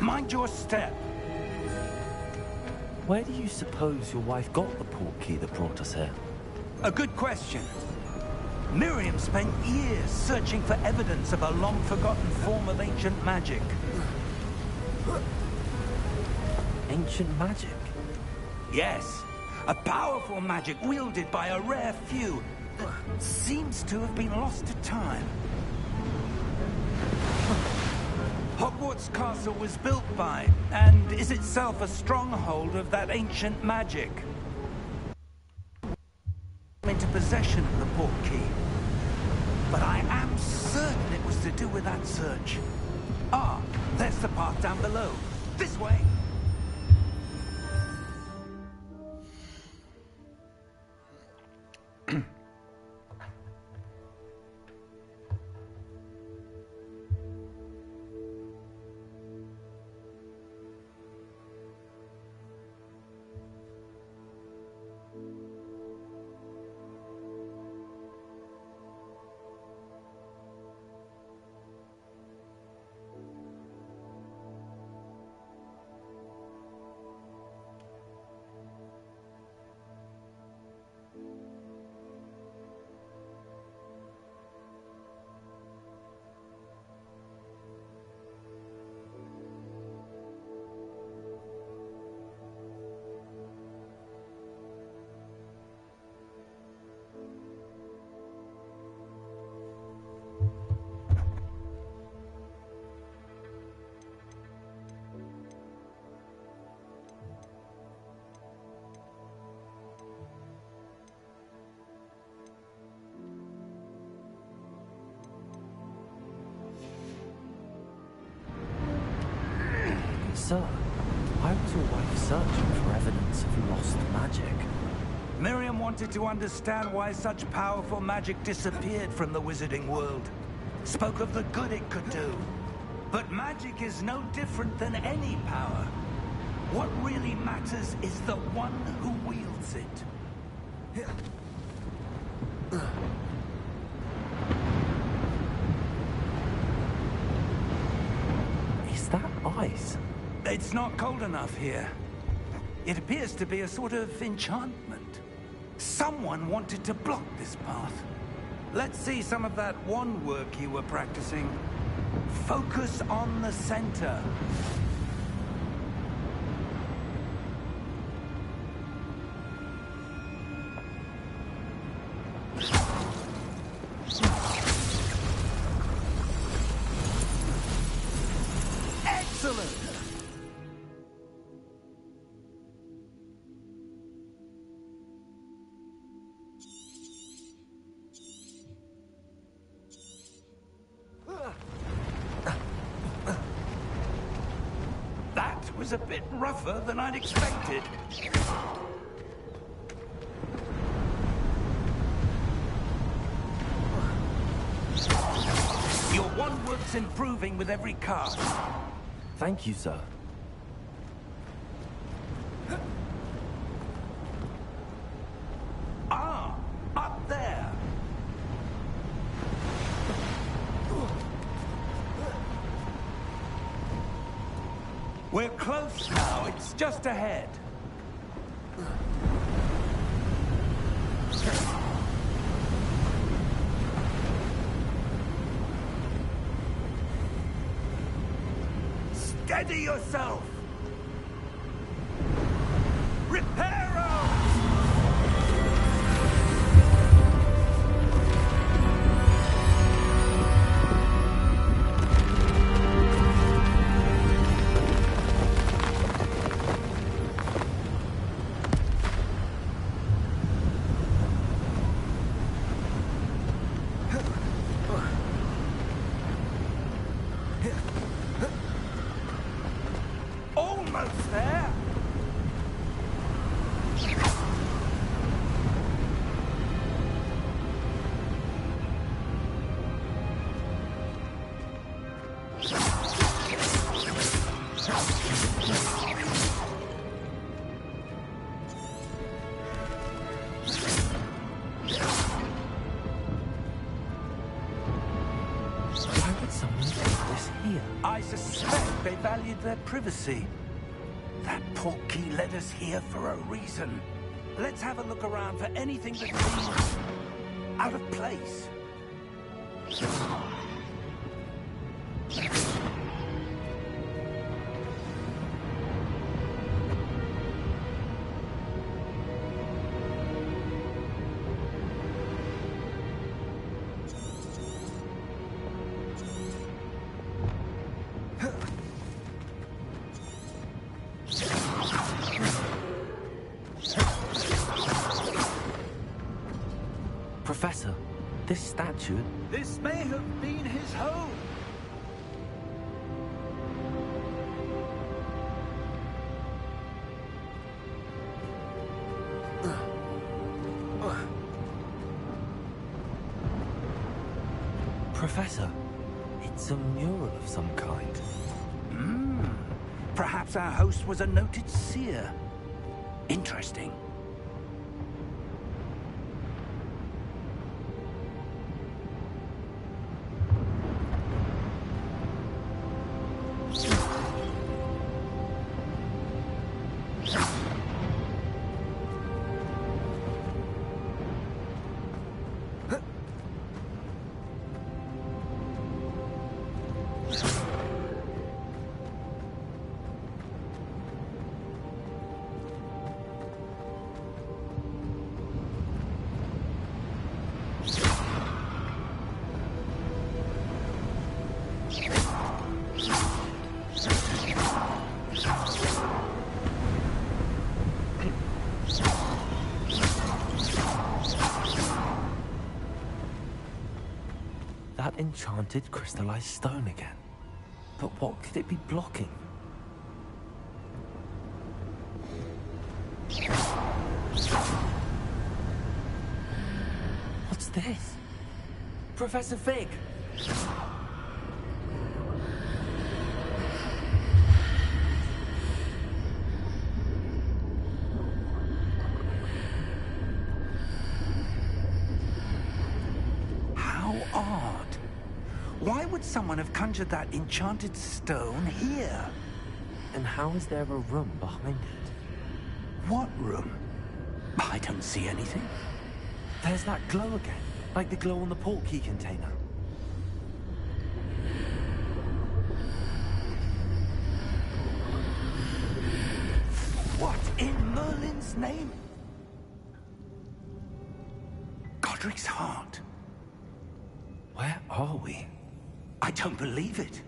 Mind your step. Where do you suppose your wife got the portkey that brought us here? A good question. Miriam spent years searching for evidence of a long-forgotten form of ancient magic. Ancient magic? Yes, a powerful magic wielded by a rare few that seems to have been lost to time. Hogwarts Castle was built by, and is itself a stronghold of that ancient magic. Into possession of the portkey. But I am certain it was to do with that search. Ah, there's the path down below. This way! Sir, why was your wife searching for evidence of lost magic? Miriam wanted to understand why such powerful magic disappeared from the wizarding world. Spoke of the good it could do. But magic is no different than any power. What really matters is the one who wields it. Is that ice? It's not cold enough here. It appears to be a sort of enchantment. Someone wanted to block this path. Let's see some of that wand work you were practicing. Focus on the center. Excellent! That was a bit rougher than I'd expected. Your wand work's improving with every cast. Thank you, sir. Ah, up there. We're close now. It's just ahead. Steady yourself. Reparo! Almost there. Why would someone do this here? I suspect they valued their privacy. That portkey led us here for a reason. Let's have a look around for anything that seems out of place. Professor, this statue... This may have been his home. Professor, it's a mural of some kind. Perhaps our host was a noted seer. Interesting. That enchanted crystallized stone again. But what could it be blocking? What's this? Professor Fig! How odd. Why would someone have conjured that enchanted stone here? And how is there a room behind it? What room? I don't see anything. There's that glow again, like the glow on the portkey container. What in Merlin's name? Godric's heart. Where are we? I don't believe it.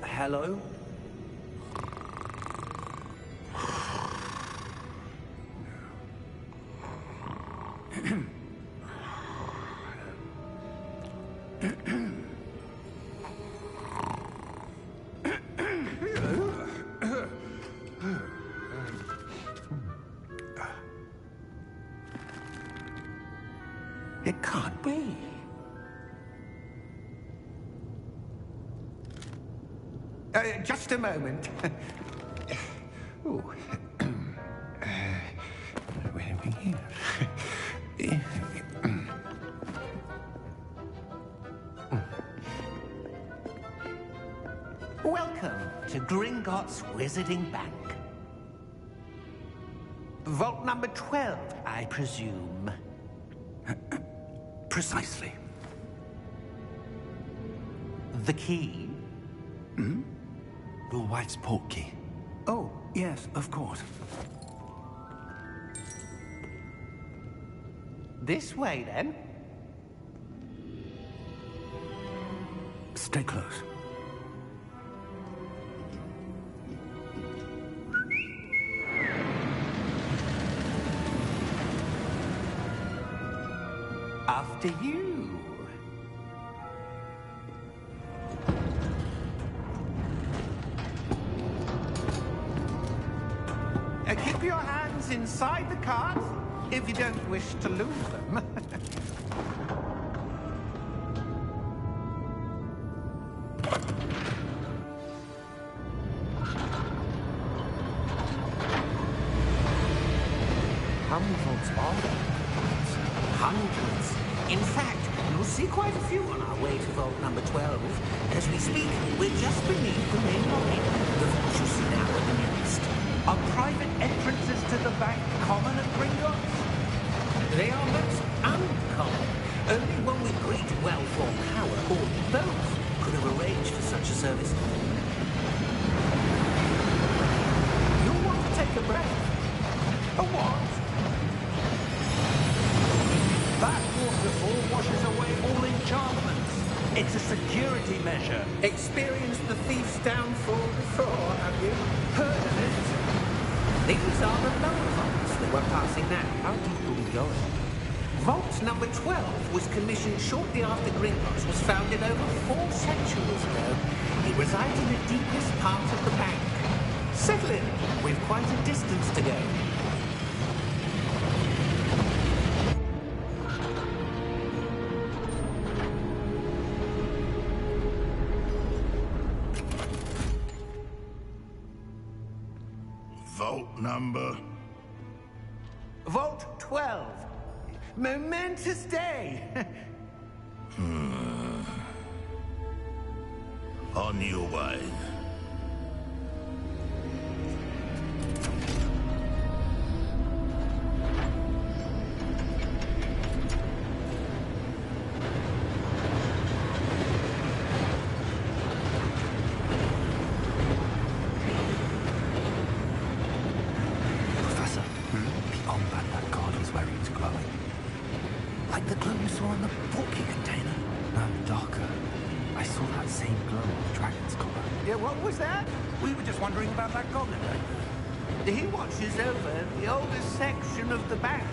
Hello? It can't be. Just a moment. Ooh. Where are we here? Welcome to Gringotts Wizarding Bank. Vault number 12, I presume. Precisely. The key? Your wife's portkey. Oh, yes, of course. This way, then. Stay close. After you. Keep your hands funds inside the cart, if you don't wish to lose them. How many vaults are there? Hundreds. In fact, you'll see quite a few on our way to vault number 12. As we speak, we're just beneath the main lobby. The vault you see now at the nearest. Are private entrances to the bank common at Gringotts? They are most uncommon. Only one with great wealth or power, or both, could have arranged for such a service. You'll want to take a breath. A what? That waterfall washes away all enchantments. It's a security measure. Experienced the thief's downfall before, have you? Heard of it? These are the lower vaults that we're passing now. How deep are we going? Vault number 12 was commissioned shortly after Gringotts was founded over 4 centuries ago. It resides in the deepest part of the bank. Settle in. We've quite a distance to go. Vault number? Vault 12. Momentous day. On your way. Professor, the armband that guard was wearing is glowing. Like the glow you saw on the porky container? No, darker. I saw that same glow on the dragon's collar. Yeah, what was that? We were just wondering about that goblin back there. He watches over the oldest section of the bank.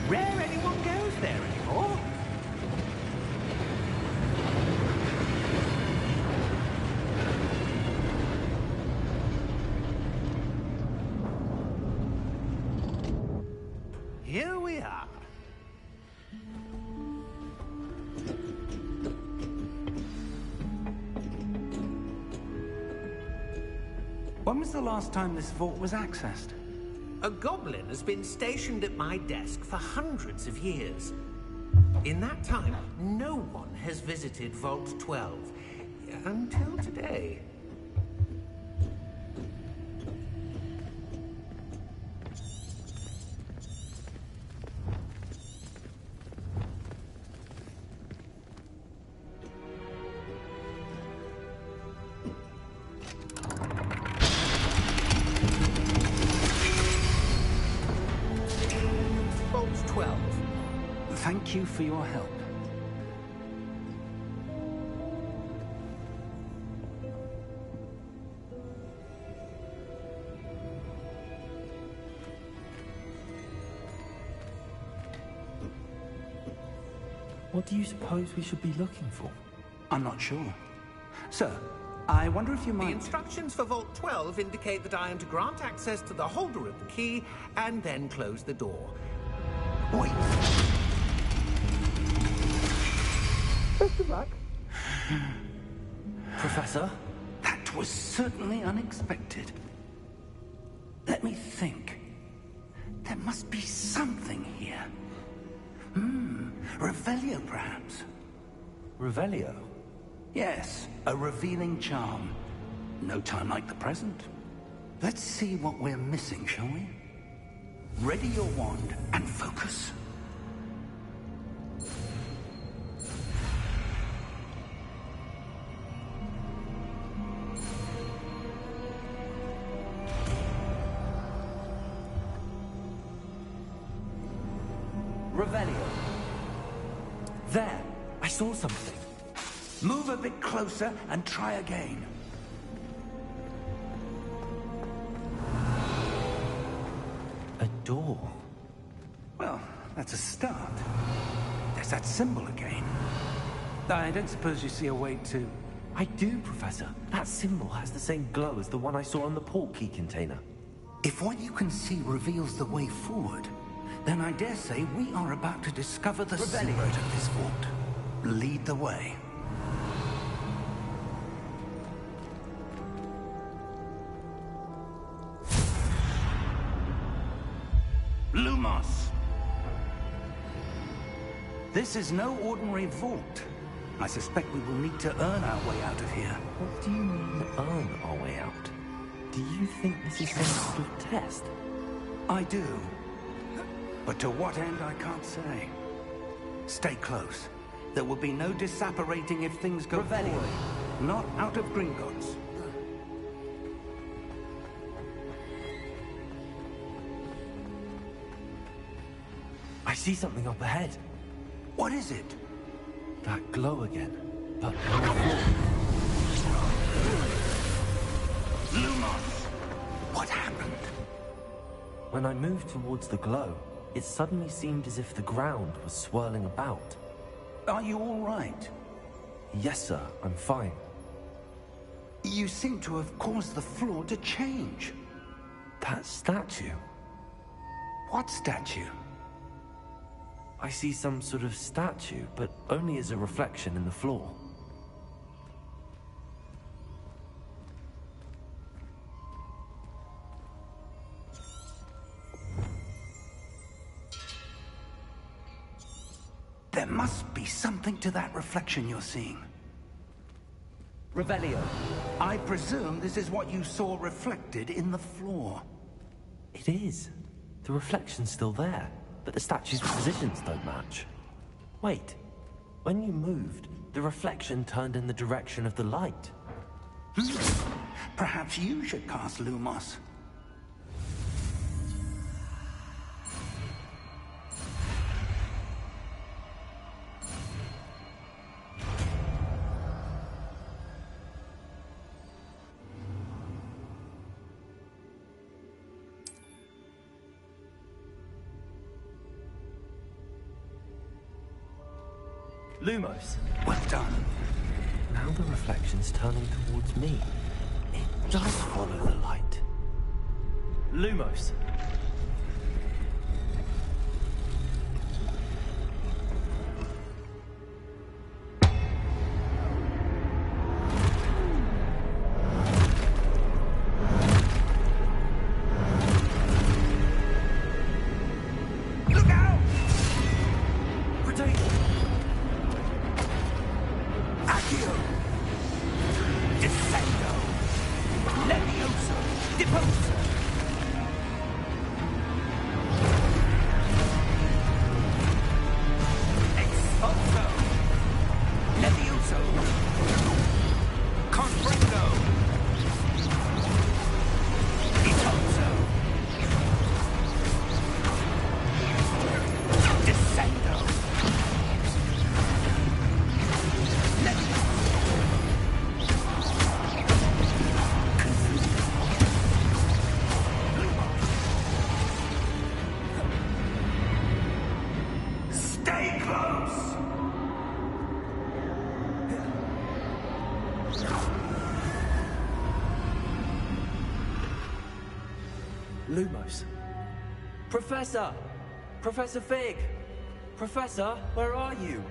Rare anyone goes there anymore. Here we are. When was the last time this vault was accessed? A goblin has been stationed at my desk for hundreds of years. In that time, no one has visited Vault 12. Until today. Vault 12. Thank you for your help. What do you suppose we should be looking for? I'm not sure. Sir, I wonder if you The might... instructions for Vault 12 indicate that I am to grant access to the holder of the key and then close the door. Wait. Best of luck. Professor? That was certainly unexpected. Let me think. There must be something here. Revelio, perhaps. Revelio? Yes, a revealing charm. No time like the present. Let's see what we're missing, shall we? Ready your wand and focus. Revelio. There! I saw something. Move a bit closer and try again. A door. Well, that's a start. There's that symbol again. I don't suppose you see a way to... I do, Professor. That symbol has the same glow as the one I saw on the portkey container. If what you can see reveals the way forward, then I dare say we are about to discover the secret of this vault. Lead the way. Lumos! This is no ordinary vault. I suspect we will need to earn our way out of here. What do you mean, earn our way out? Do you think this is some sort of test? I do. But to what end, I can't say. Stay close. There will be no disapparating if things go poorly. Not out of Gringotts. I see something up ahead. What is it? That glow again, but on the floor. Lumos! What happened? When I moved towards the glow, it suddenly seemed as if the ground was swirling about. Are you all right? Yes, sir, I'm fine. You seem to have caused the floor to change. That statue? What statue? I see some sort of statue, but only as a reflection in the floor. There must be something to that reflection you're seeing. Revelio. I presume this is what you saw reflected in the floor. It is. The reflection's still there, but the statue's positions don't match. Wait. When you moved, the reflection turned in the direction of the light. Perhaps you should cast Lumos. Lumos. Well done. Now the reflection's turning towards me. It does follow the light. Lumos. Look out! Potato! Accio! Descendo! Levioso! Deposo! Expulso! Levioso! Confringo! Deposo! Descendo! Stay close! Lumos. Professor! Professor Fig! Professor, where are you?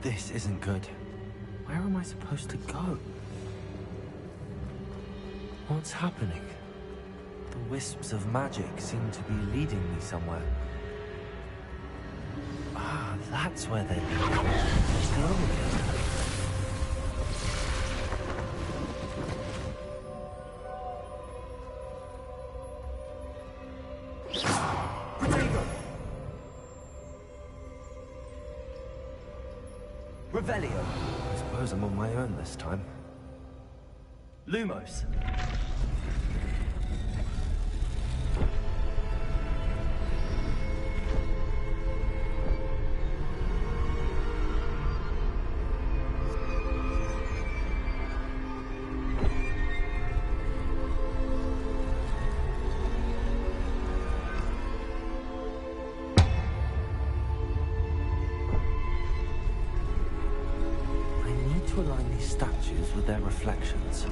This isn't good. Where am I supposed to go? What's happening? The wisps of magic seem to be leading me somewhere. Ah, that's where they lead. Glow again. Potato! Revelio. I suppose I'm on my own this time. Lumos. To align these statues with their reflections.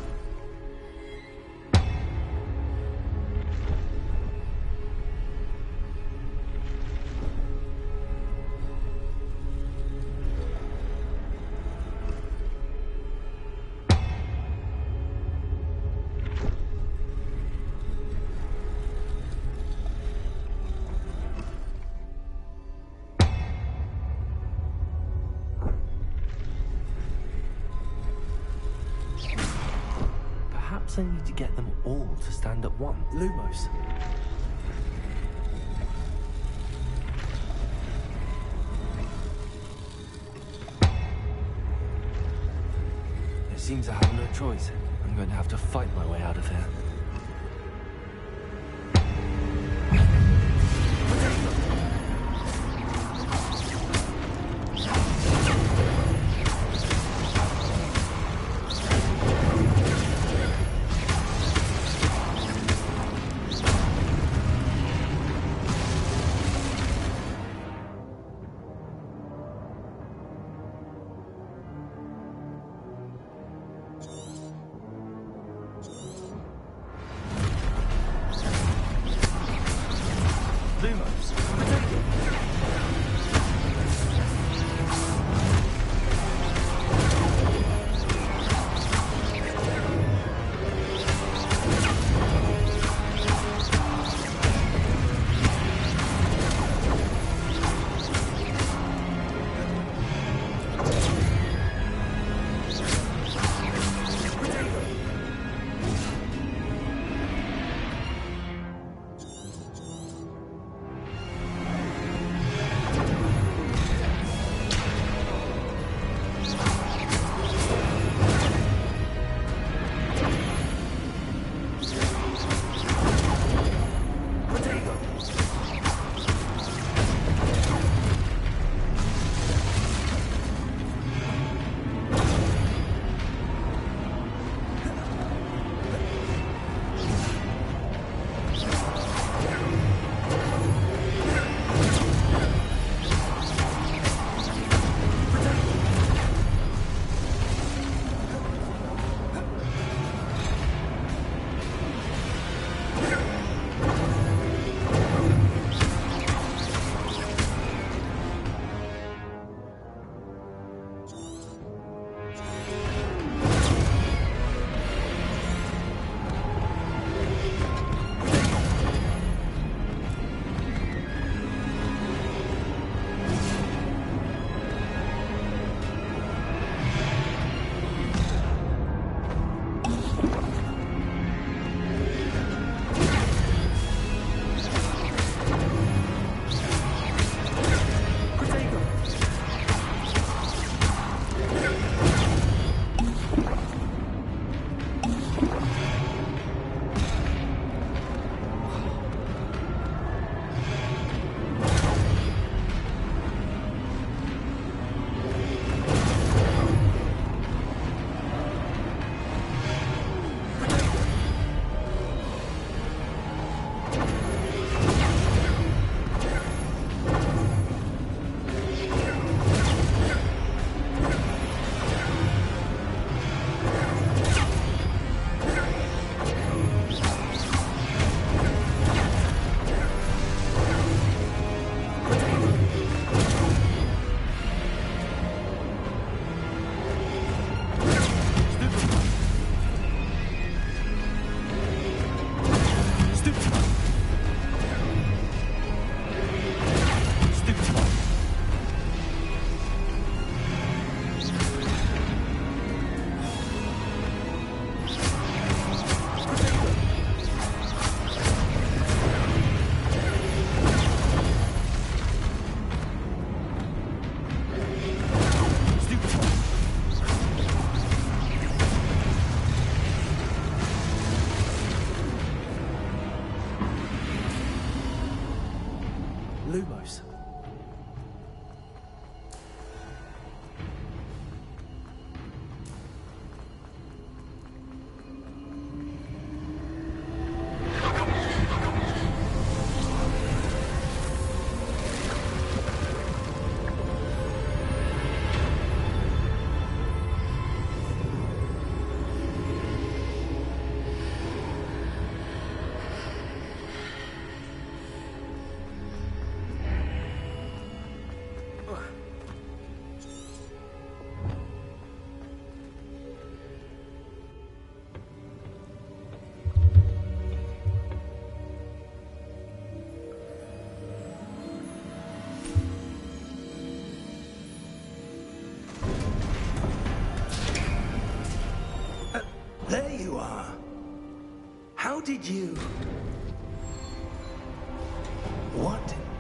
Perhaps I need to get them all to stand at one. Lumos. It seems I have no choice. I'm going to have to fight my way out of here. Lumos.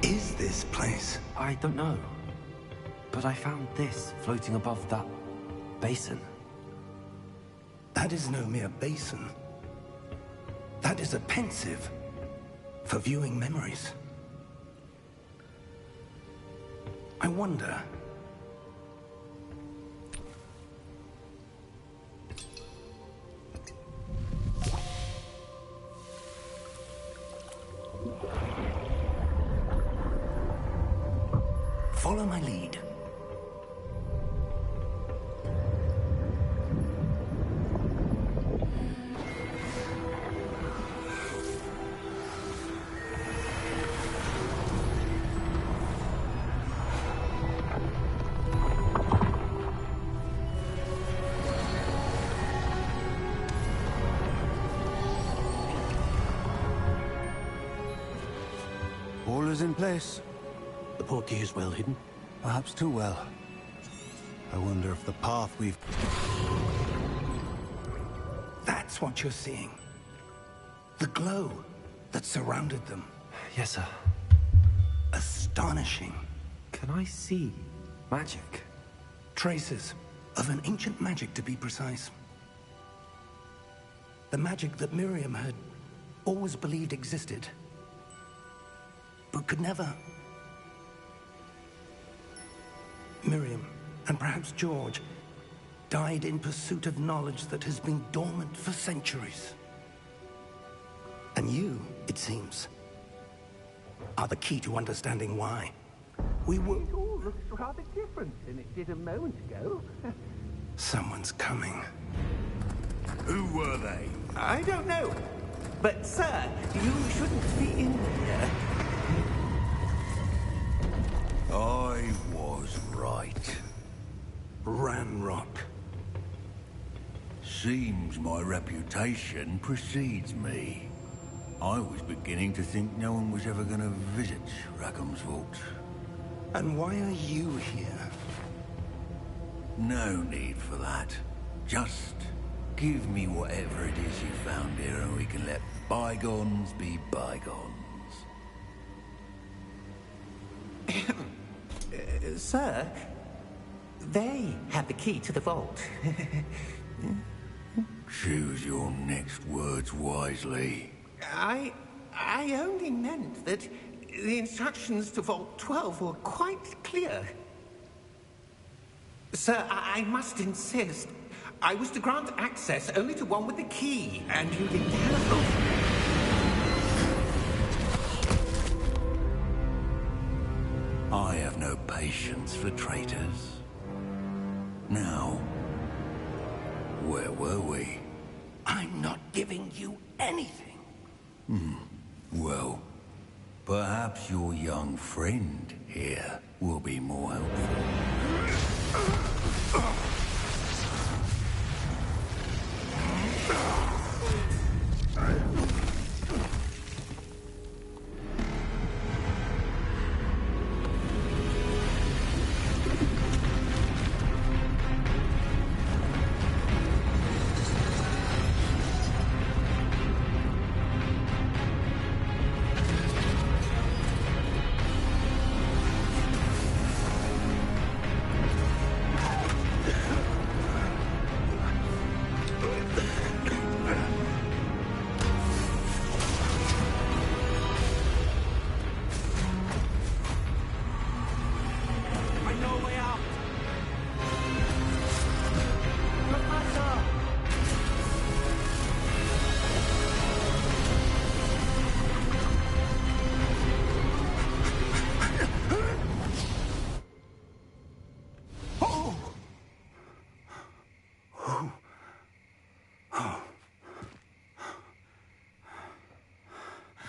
is this place? I don't know. But I found this floating above that basin. That is no mere basin. That is a pensive for viewing memories. I wonder... Follow my lead. All is in place. The portkey is well hidden. Perhaps too well. I wonder if the path we've... That's what you're seeing. The glow that surrounded them. Yes, sir. Astonishing. Can I see magic? Traces of an ancient magic, to be precise. The magic that Miriam had always believed existed, but could never. Miriam, and perhaps George, died in pursuit of knowledge that has been dormant for centuries. And you, it seems, are the key to understanding why. We were... It all looks rather different than it did a moment ago. Someone's coming. Who were they? I don't know. But, sir, you shouldn't be in here. I was right. Ranrock. Seems my reputation precedes me. I was beginning to think no one was ever going to visit Rackham's vault. And why are you here? No need for that. Just give me whatever it is you found here and we can let bygones be bygones. Sir, they have the key to the vault. Choose your next words wisely. I only meant that the instructions to Vault 12 were quite clear. Sir, I must insist. I was to grant access only to one with the key, and you didn't have... I have no patience for traitors. Now, where were we? I'm not giving you anything. Well, perhaps your young friend here will be more helpful.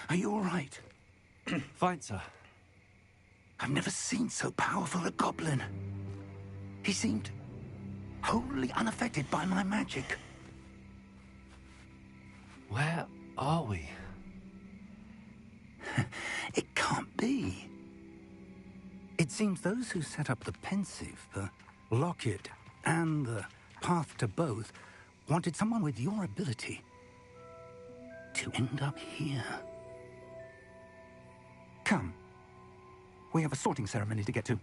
Are you all right? Fine, sir. I've never seen so powerful a goblin. He seemed wholly unaffected by my magic. Where are we? It can't be. It seems those who set up the pensive, the locket, and the path to both wanted someone with your ability to end up here. Come, We have a sorting ceremony to get to.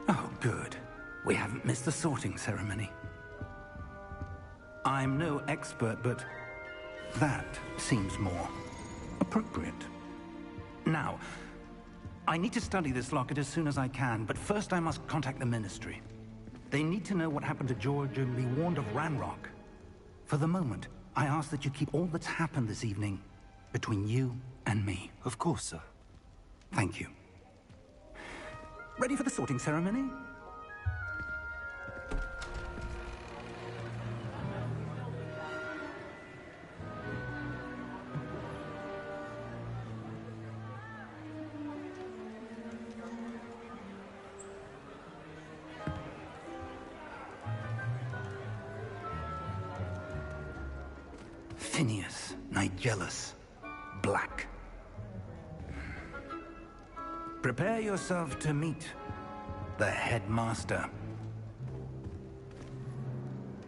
Oh, good. We haven't missed the sorting ceremony. I'm no expert, but that seems more appropriate. Now, I need to study this locket as soon as I can, but first I must contact the Ministry. They need to know what happened to George and be warned of Ranrock. For the moment, I ask that you keep all that's happened this evening between you and me. Of course, sir. Thank you. Ready for the sorting ceremony? Phineas, Nigellus, Black. Prepare yourself to meet the headmaster.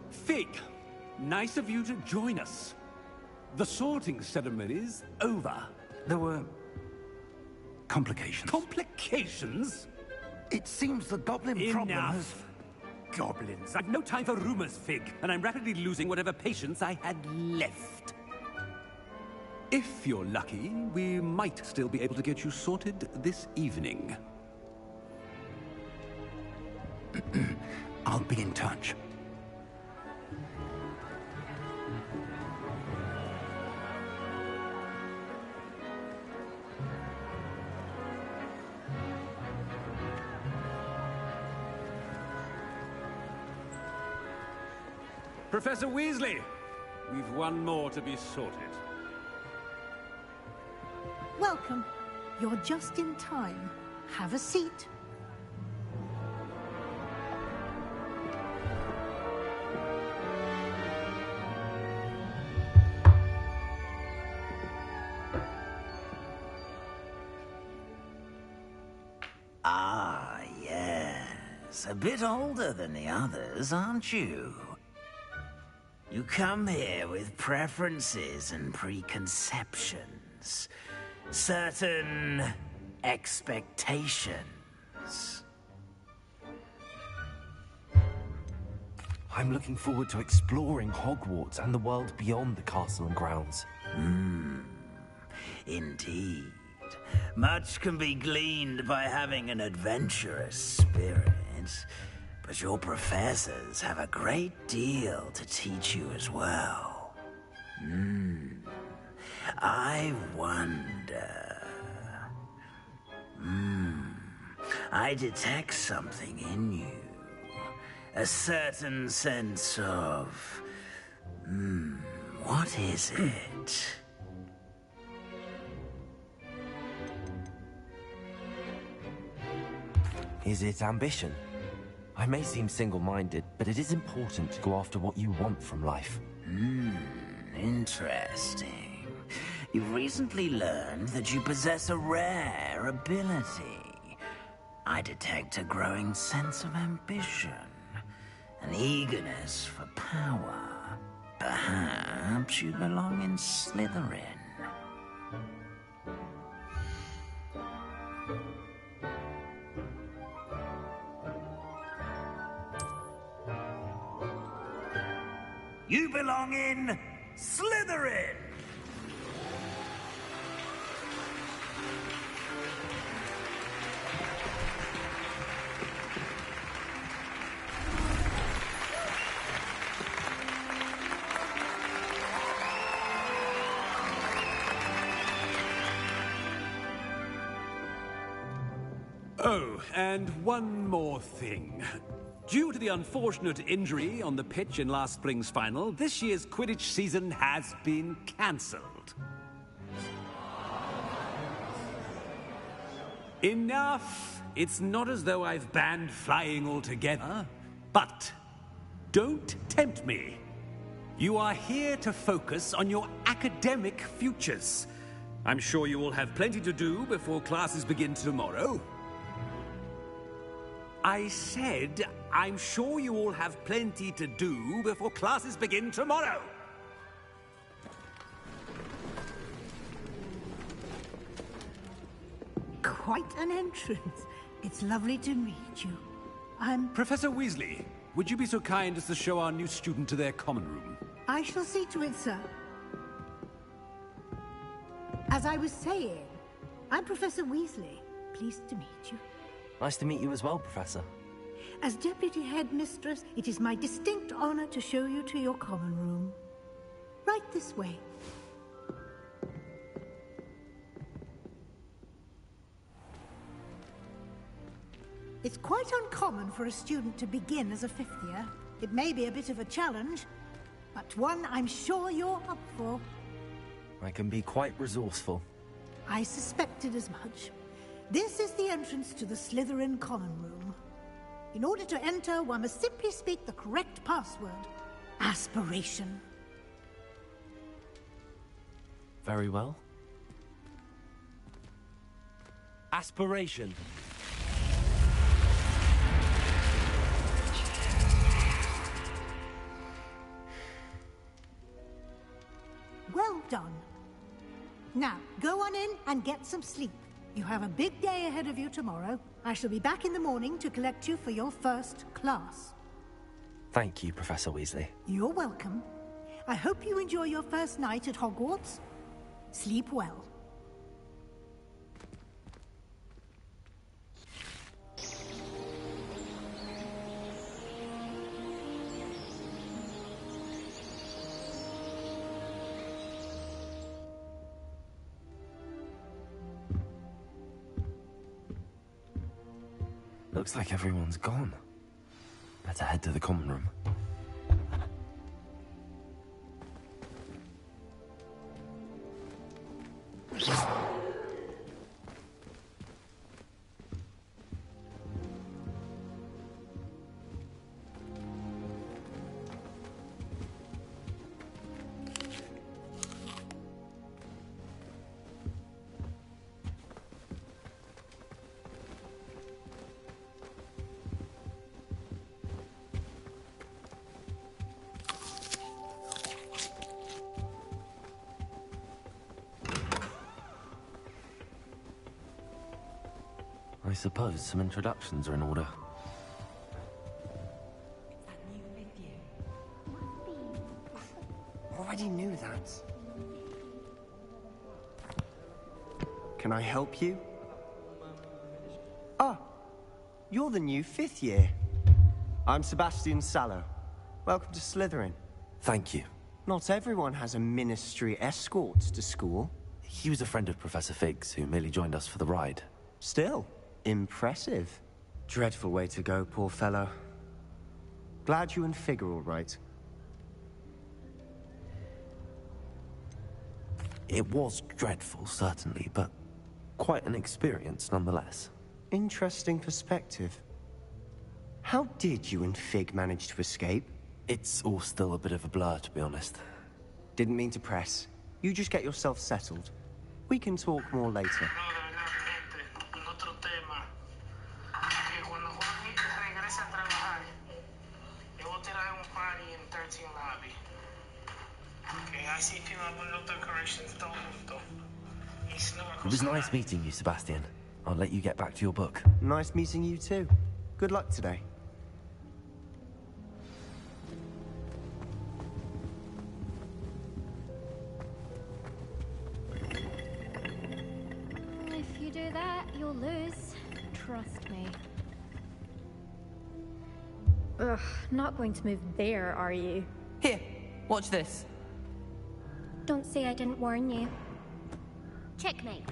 Fig, nice of you to join us. The sorting ceremony's over. There were complications. Complications? It seems the goblin problem has... Enough. Goblins. I've no time for rumors, Fig, and I'm rapidly losing whatever patience I had left. If you're lucky, we might still be able to get you sorted this evening. I'll be in touch. Professor Weasley, we've one more to be sorted. Welcome. You're just in time. Have a seat. Ah, yes. A bit older than the others, aren't you? You come here with preferences and preconceptions. Certain expectations. I'm looking forward to exploring Hogwarts and the world beyond the castle and grounds. Indeed. Much can be gleaned by having an adventurous spirit, but your professors have a great deal to teach you as well. I wonder... I detect something in you. A certain sense of... what is it? Is it ambition? I may seem single-minded, but it is important to go after what you want from life. Interesting. You've recently learned that you possess a rare ability. I detect a growing sense of ambition, an eagerness for power. Perhaps you belong in Slytherin. You belong in Slytherin! Oh, and one more thing. Due to the unfortunate injury on the pitch in last spring's final, this year's Quidditch season has been cancelled. Enough! It's not as though I've banned flying altogether, but don't tempt me. You are here to focus on your academic futures. I'm sure you will have plenty to do before classes begin tomorrow. I said, I'm sure you all have plenty to do before classes begin tomorrow. Quite an entrance. It's lovely to meet you. Professor Weasley, would you be so kind as to show our new student to their common room? I shall see to it, sir. As I was saying, I'm Professor Weasley. Pleased to meet you. Nice to meet you as well, Professor. As Deputy Headmistress, it is my distinct honor to show you to your common room. Right this way. It's quite uncommon for a student to begin as a fifth year. It may be a bit of a challenge, but one I'm sure you're up for. I can be quite resourceful. I suspected as much. This is the entrance to the Slytherin common room. In order to enter, one must simply speak the correct password. Aspiration. Very well. Aspiration. Well done. Now, go on in and get some sleep. You have a big day ahead of you tomorrow. I shall be back in the morning to collect you for your first class. Thank you, Professor Weasley. You're welcome. I hope you enjoy your first night at Hogwarts. Sleep well. Looks like everyone's gone. Better head to the common room. I suppose some introductions are in order. Already knew that. Can I help you? Ah, you're the new fifth year. I'm Sebastian Sallow. Welcome to Slytherin. Thank you. Not everyone has a ministry escort to school. He was a friend of Professor Fig's who merely joined us for the ride. Still, impressive. Dreadful way to go, poor fellow. Glad you and Fig are all right. It was dreadful, certainly, but quite an experience nonetheless. Interesting perspective. How did you and Fig manage to escape? It's all still a bit of a blur, to be honest. Didn't mean to press. You just get yourself settled. We can talk more later. It was nice meeting you, Sebastian. I'll let you get back to your book. Nice meeting you too. Good luck today. you'll lose. Trust me. Ugh, not going to move there, are you? Here, watch this. Don't say I didn't warn you. Checkmate.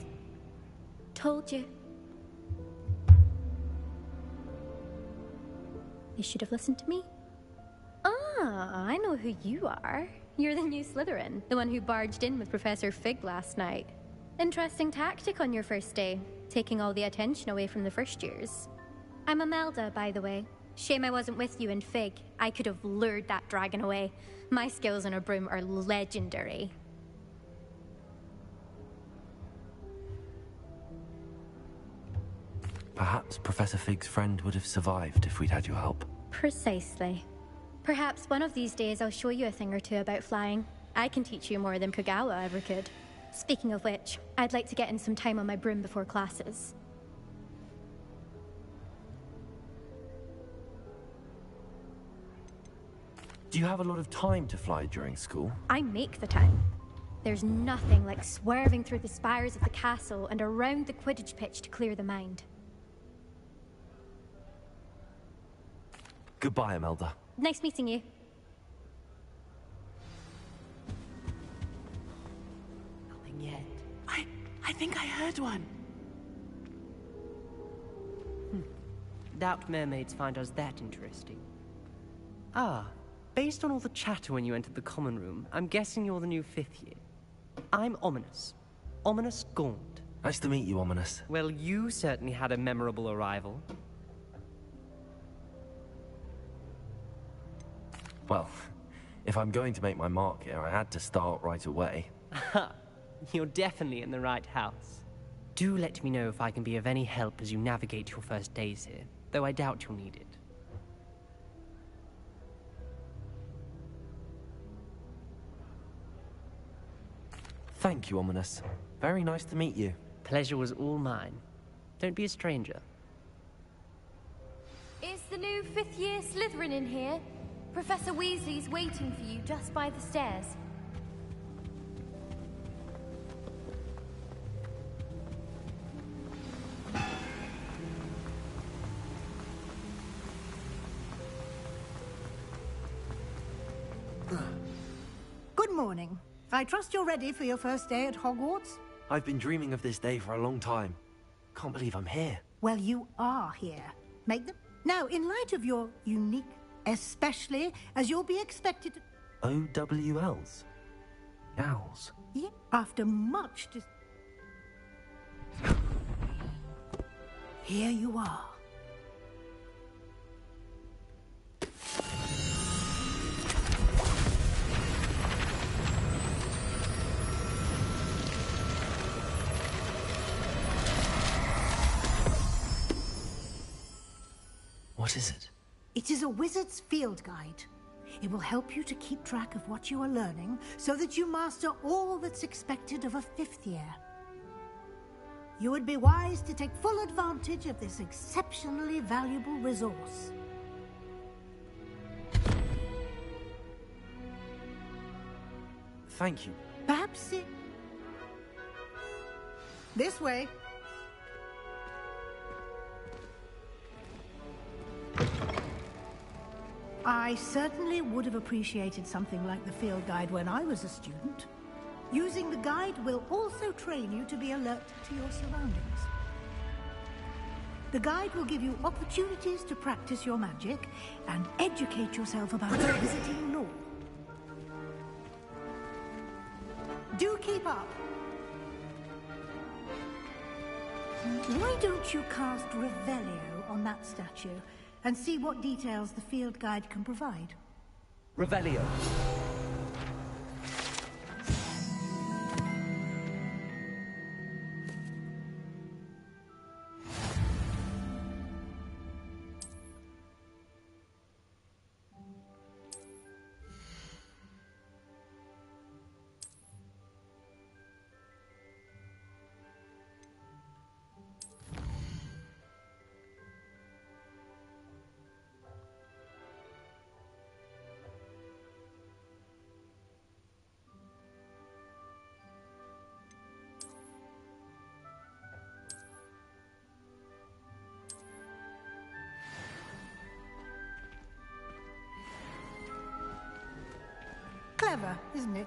Told you. You should have listened to me. Ah, I know who you are. You're the new Slytherin, the one who barged in with Professor Fig last night. Interesting tactic on your first day, taking all the attention away from the first years. I'm Imelda, by the way. Shame I wasn't with you in Fig. I could have lured that dragon away. My skills on a broom are legendary. Perhaps Professor Fig's friend would have survived if we'd had your help. Precisely. Perhaps one of these days I'll show you a thing or two about flying. I can teach you more than Kagawa ever could. Speaking of which, I'd like to get in some time on my broom before classes. Do you have a lot of time to fly during school? I make the time. There's nothing like swerving through the spires of the castle and around the Quidditch pitch to clear the mind. Goodbye, Imelda. Nice meeting you. Nothing yet. I think I heard one. Doubt mermaids find us that interesting. Ah, based on all the chatter when you entered the common room, I'm guessing you're the new 5th year. I'm Ominous. Ominous Gaunt. Nice to meet you, Ominous. Well, you certainly had a memorable arrival. Well, if I'm going to make my mark here, I had to start right away. You're definitely in the right house. Do let me know if I can be of any help as you navigate your first days here, though I doubt you'll need it. Thank you, Ominous. Very nice to meet you. Pleasure was all mine. Don't be a stranger. Is the new 5th year Slytherin in here? Professor Weasley's waiting for you just by the stairs. Good morning. I trust you're ready for your first day at Hogwarts? I've been dreaming of this day for a long time. Can't believe I'm here. Well, you are here. Make them. Now, in light of your unique, especially as you'll be expected to... OWLs? Owls? Yeah, after much here you are. What is it? It is a wizard's field guide. It will help you to keep track of what you are learning so that you master all that's expected of a 5th year. You would be wise to take full advantage of this exceptionally valuable resource. Thank you. Perhaps it... This way. I certainly would have appreciated something like the field guide when I was a student. Using the guide will also train you to be alert to your surroundings. The guide will give you opportunities to practice your magic and educate yourself about visiting lore. Do keep up. Why don't you cast Revelio on that statue and see what details the field guide can provide? Revelio. Clever, isn't it?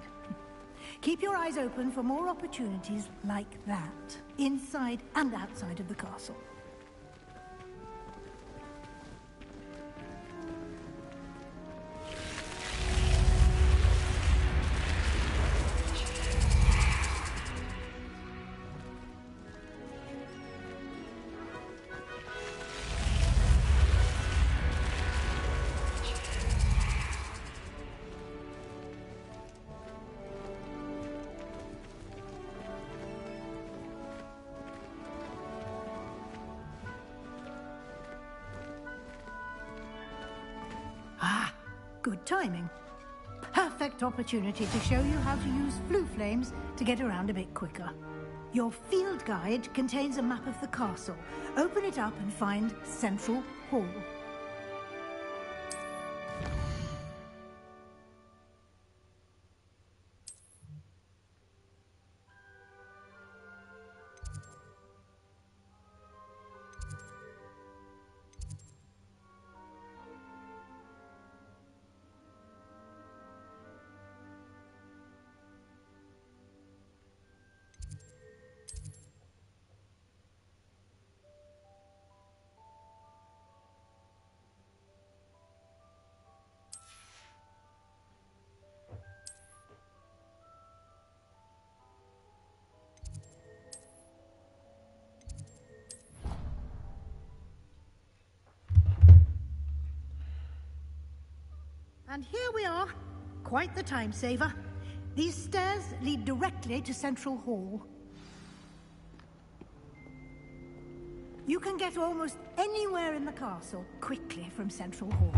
Keep your eyes open for more opportunities like that, inside and outside of the castle. Good timing. Perfect opportunity to show you how to use flue flames to get around a bit quicker. Your field guide contains a map of the castle. Open it up and find Central Hall. And here we are. Quite the time saver. These stairs lead directly to Central Hall. You can get almost anywhere in the castle quickly from Central Hall.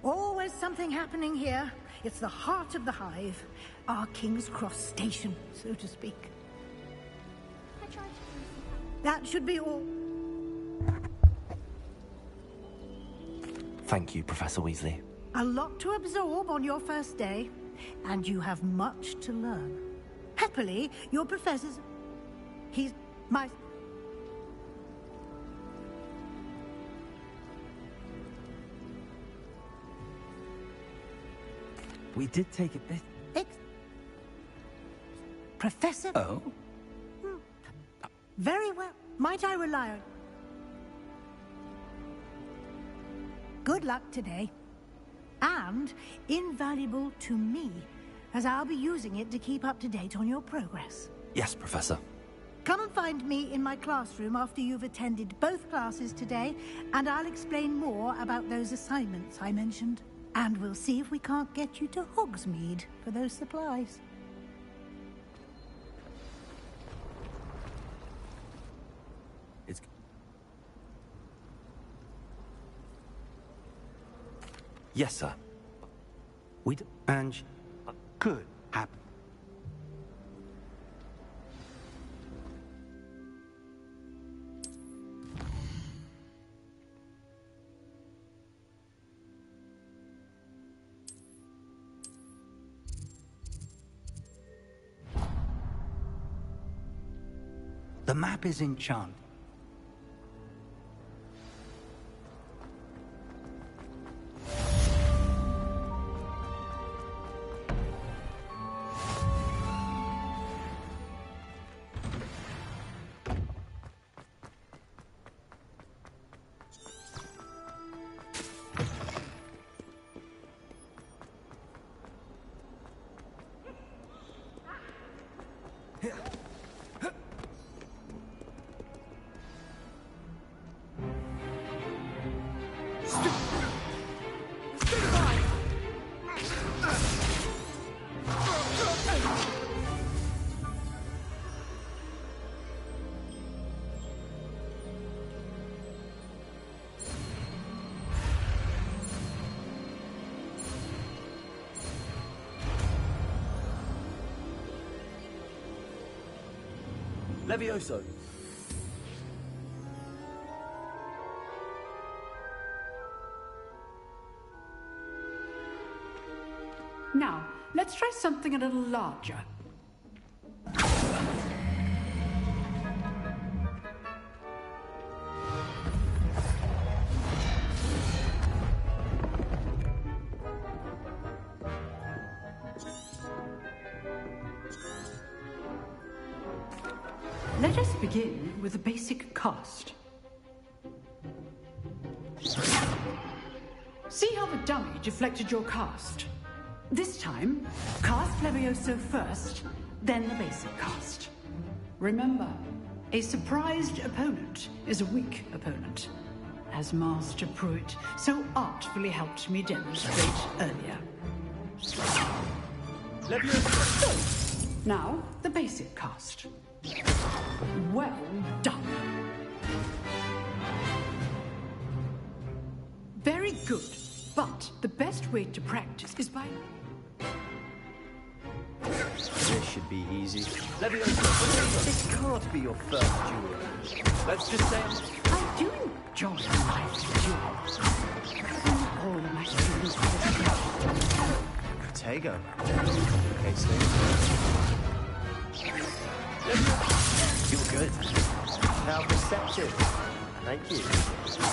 Always something happening here. It's the heart of the hive. Our King's Cross station, so to speak. That should be all. Thank you, Professor Weasley. A lot to absorb on your first day, and you have much to learn. Happily, your professor's... He's my... We did take a bit... Professor? Oh? Very well. Might I rely on... Good luck today. And invaluable to me, as I'll be using it to keep up to date on your progress. Yes, Professor. Come and find me in my classroom after you've attended both classes today, and I'll explain more about those assignments I mentioned. And we'll see if we can't get you to Hogsmeade for those supplies. Yes, sir. And could happen. The map is enchanted. Levioso. Now, let's try something a little larger. Let us begin with the basic cast. See how the dummy deflected your cast? This time, cast Levioso first, then the basic cast. Remember, a surprised opponent is a weak opponent, as Master Pruitt so artfully helped me demonstrate earlier. Levioso! Now, the basic cast. Well done. Very good, but the best way to practice is by... This should be easy. Levioso, this can't be your first duel. Let's just say I do enjoy my duels. All of my students Protego. Okay, Steve. You're good. How perceptive. Thank you.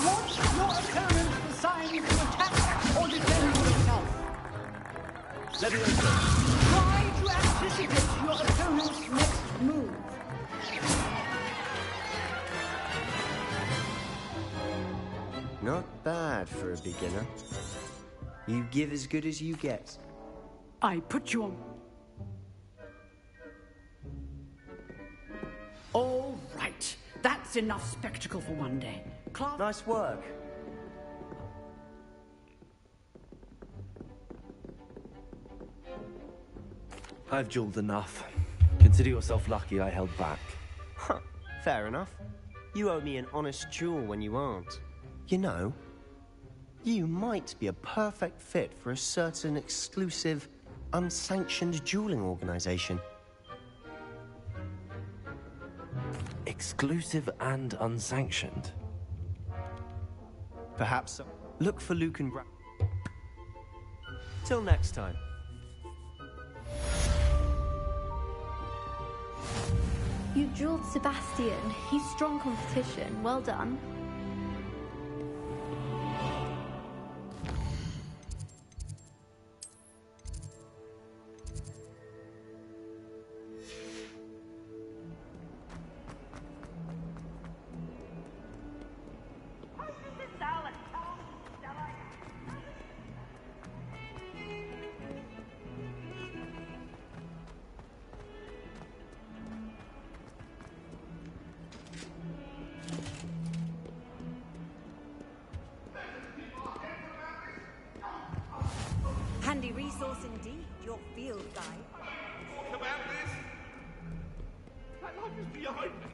Want your opponent assigned to attack or defend yourself? Levioso. Try to anticipate your opponent's next move. Not bad for a beginner. You give as good as you get. I put you on. All right. That's enough spectacle for one day. Class... Nice work. I've dueled enough. Consider yourself lucky I held back. Huh, fair enough. You owe me an honest duel when you aren't. You know, you might be a perfect fit for a certain exclusive, unsanctioned dueling organization. Exclusive and unsanctioned? Perhaps so. Look for Luke and Till next time. You dueled Sebastian. He's strong competition. Well done. Handy resource indeed, your field guide. Talk about this? That life is behind me.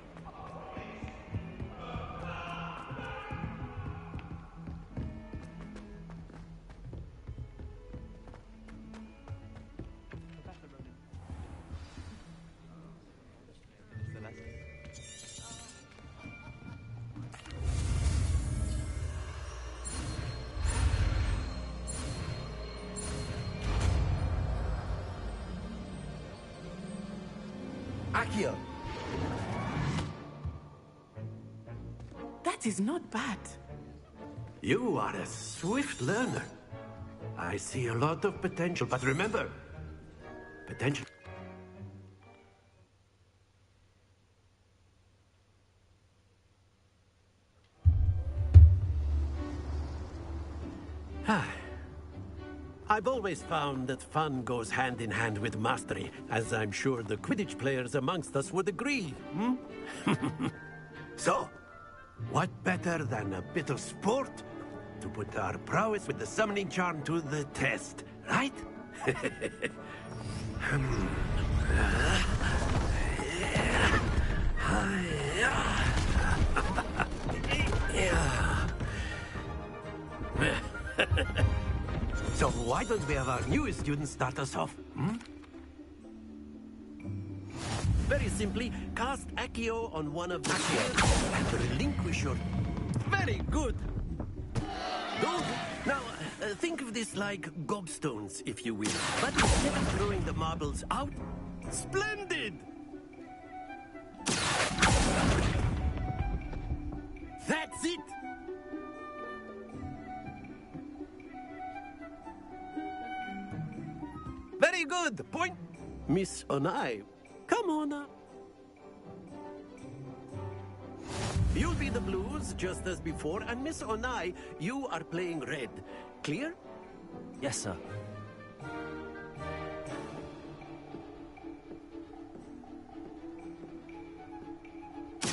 Accio! That is not bad. You are a swift learner. I see a lot of potential, but remember, potential. I've always found that fun goes hand in hand with mastery, as I'm sure the Quidditch players amongst us would agree, hmm? So, what better than a bit of sport to put our prowess with the summoning charm to the test, right? So why don't we have our newest student start us off, hmm? Very simply, cast Accio on one of the players and relinquish your... Very good! Good. Now, think of this like gobstones, if you will. But instead of throwing the marbles out, splendid! That's it! Very good. Point. Miss Onai, come on up. You'll be the blues, just as before, and Miss Onai, you are playing red. Clear? Yes, sir.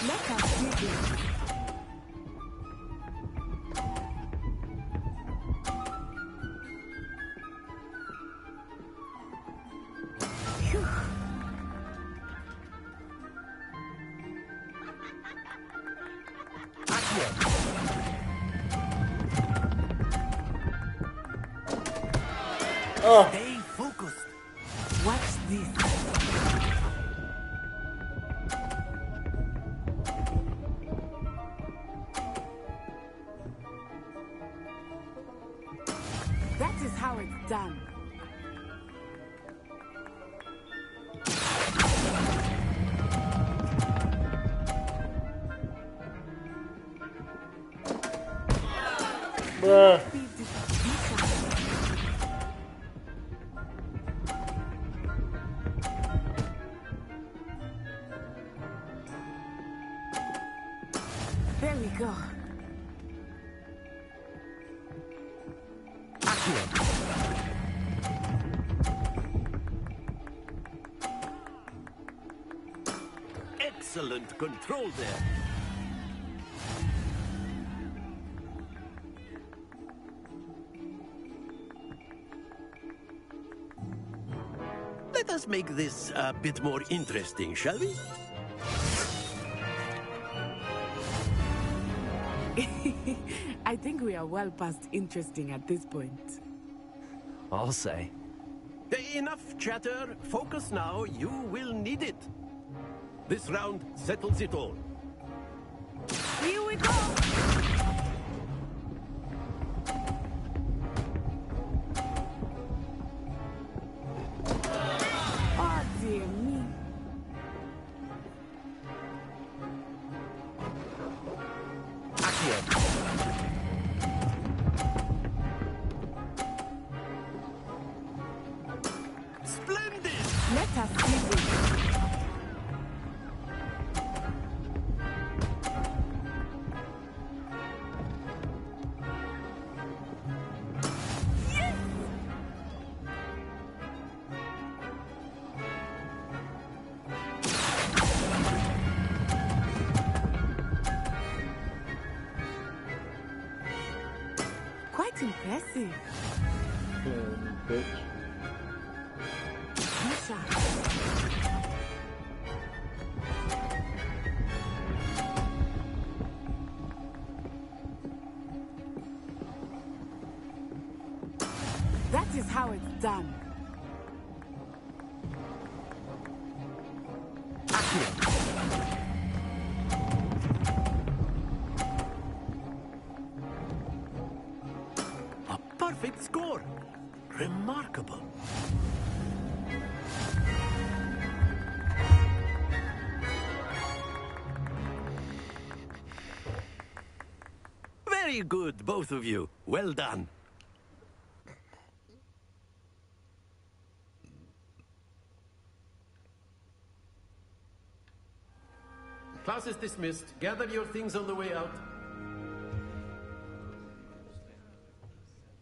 Let us begin. Oh. Stay focused. Watch this. That is how it's done. Bruh. There we go. Excellent control there. Let us make this a bit more interesting, shall we? I think we are well past interesting at this point. I'll say. Enough chatter. Focus now. You will need it. This round settles it all. Here we go! Oh, dear me. Splendid! Let us see this. Quite impressive. Bitch. Misha. That is how it's done. A perfect score. Remarkable. Very good, both of you. Well done. Class is dismissed. Gather your things on the way out.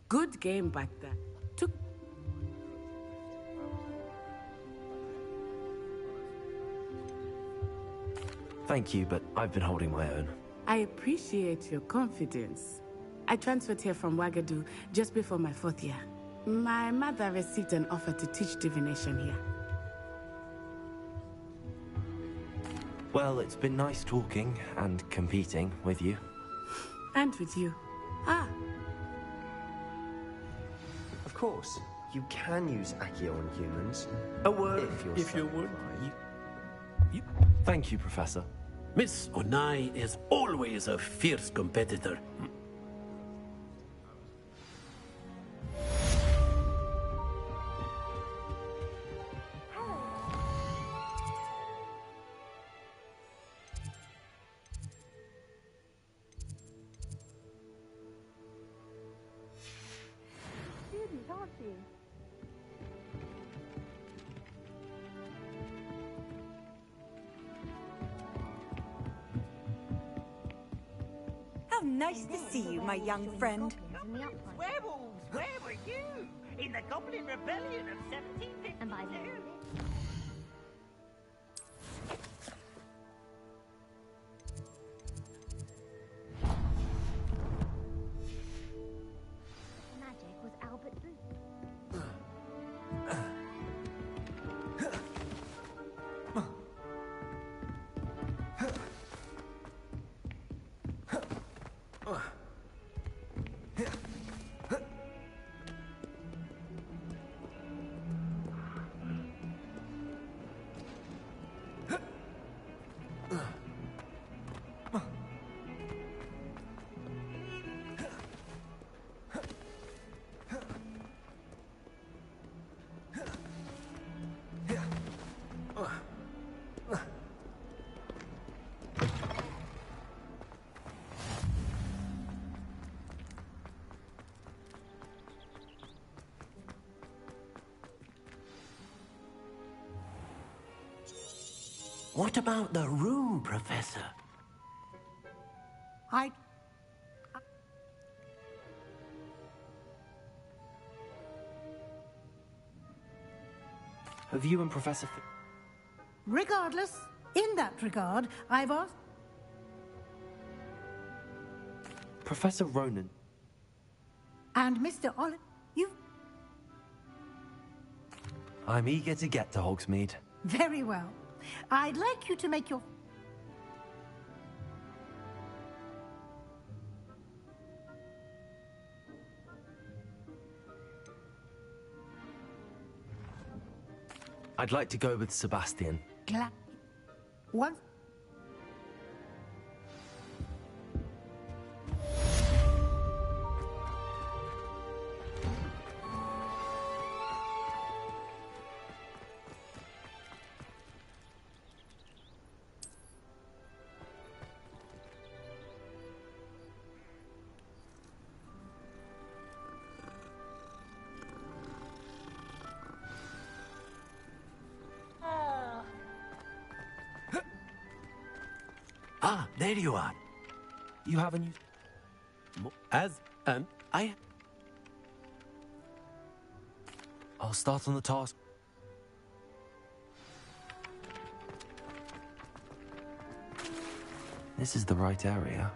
Good game back there. Took Thank you, but I've been holding my own. I appreciate your confidence. I transferred here from Wagadu just before my 4th year. My mother received an offer to teach divination here. Well, it's been nice talking and competing with you. And with you. Ah, Of course, you can use Accio on humans. A word if you would. Thank you, Professor. Miss Onai is always a fierce competitor. Student, aren't you? How nice to see you, my young friend. Werewolves, where were you? In the Goblin Rebellion of 1752. Magic was Albert Booth. What about the room, Professor? Have you and Professor Regardless, in that regard, I've asked... Professor Ronan. And Mr. Olive, you... I'm eager to get to Hogsmeade. Very well. I'd like you to make your... I'd like to go with Sebastian. One... Ah, there you are. You have a new... I'll start on the task. This is the right area.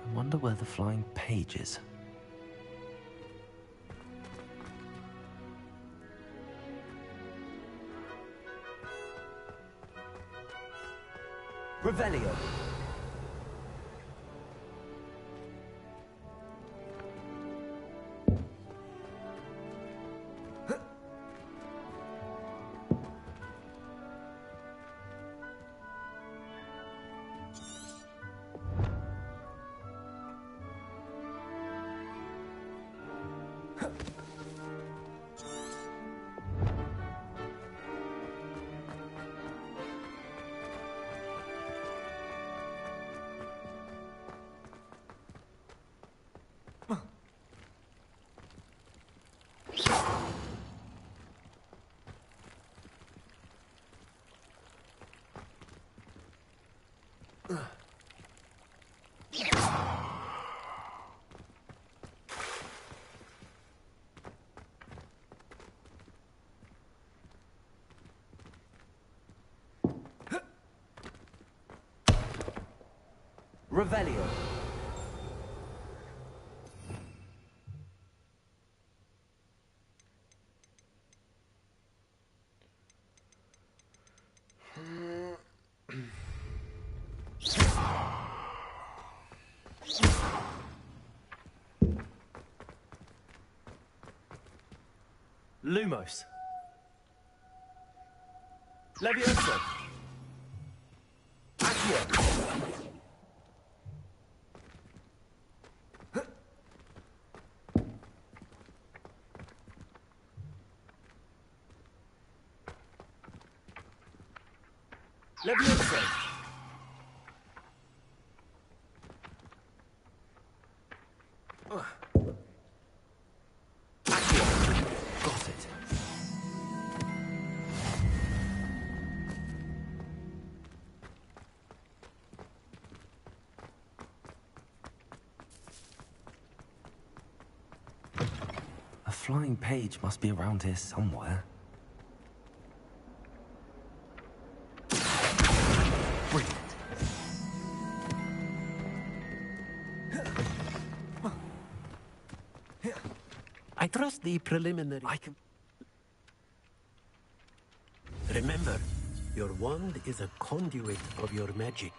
I wonder where the flying page is. Revelio. Revelio. Lumos. Levioso. Accio. Levioso. Accio. Got it. flying page must be around here somewhere. Brilliant. I trust the preliminary... Remember, your wand is a conduit of your magic.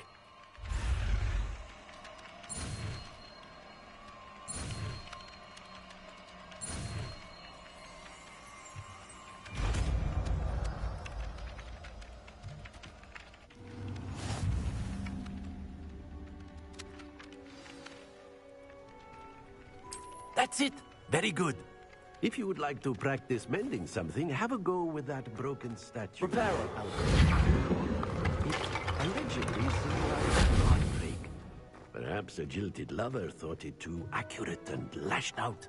That's it! Very good. If you would like to practice mending something, have a go with that broken statue. Repair it. Allegedly symbolized heartbreak. Perhaps a jilted lover thought it too accurate and lashed out.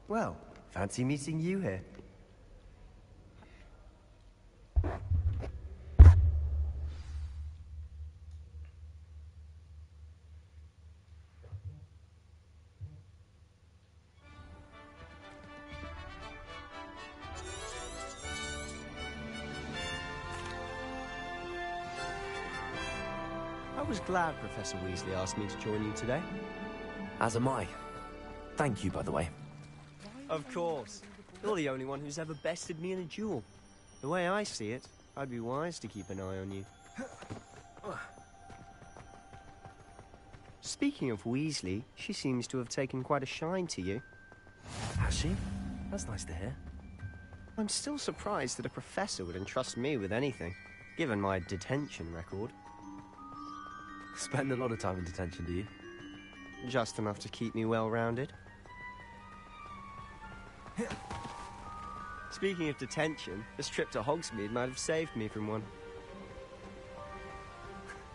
Well, fancy meeting you here. I was glad Professor Weasley asked me to join you today. As am I. Thank you, by the way. Of course. You're the only one who's ever bested me in a duel. The way I see it, I'd be wise to keep an eye on you. Speaking of Weasley, she seems to have taken quite a shine to you. Has she? That's nice to hear. I'm still surprised that a professor would entrust me with anything, given my detention record. Spend a lot of time in detention, do you? Just enough to keep me well-rounded. Speaking of detention, this trip to Hogsmeade might have saved me from one.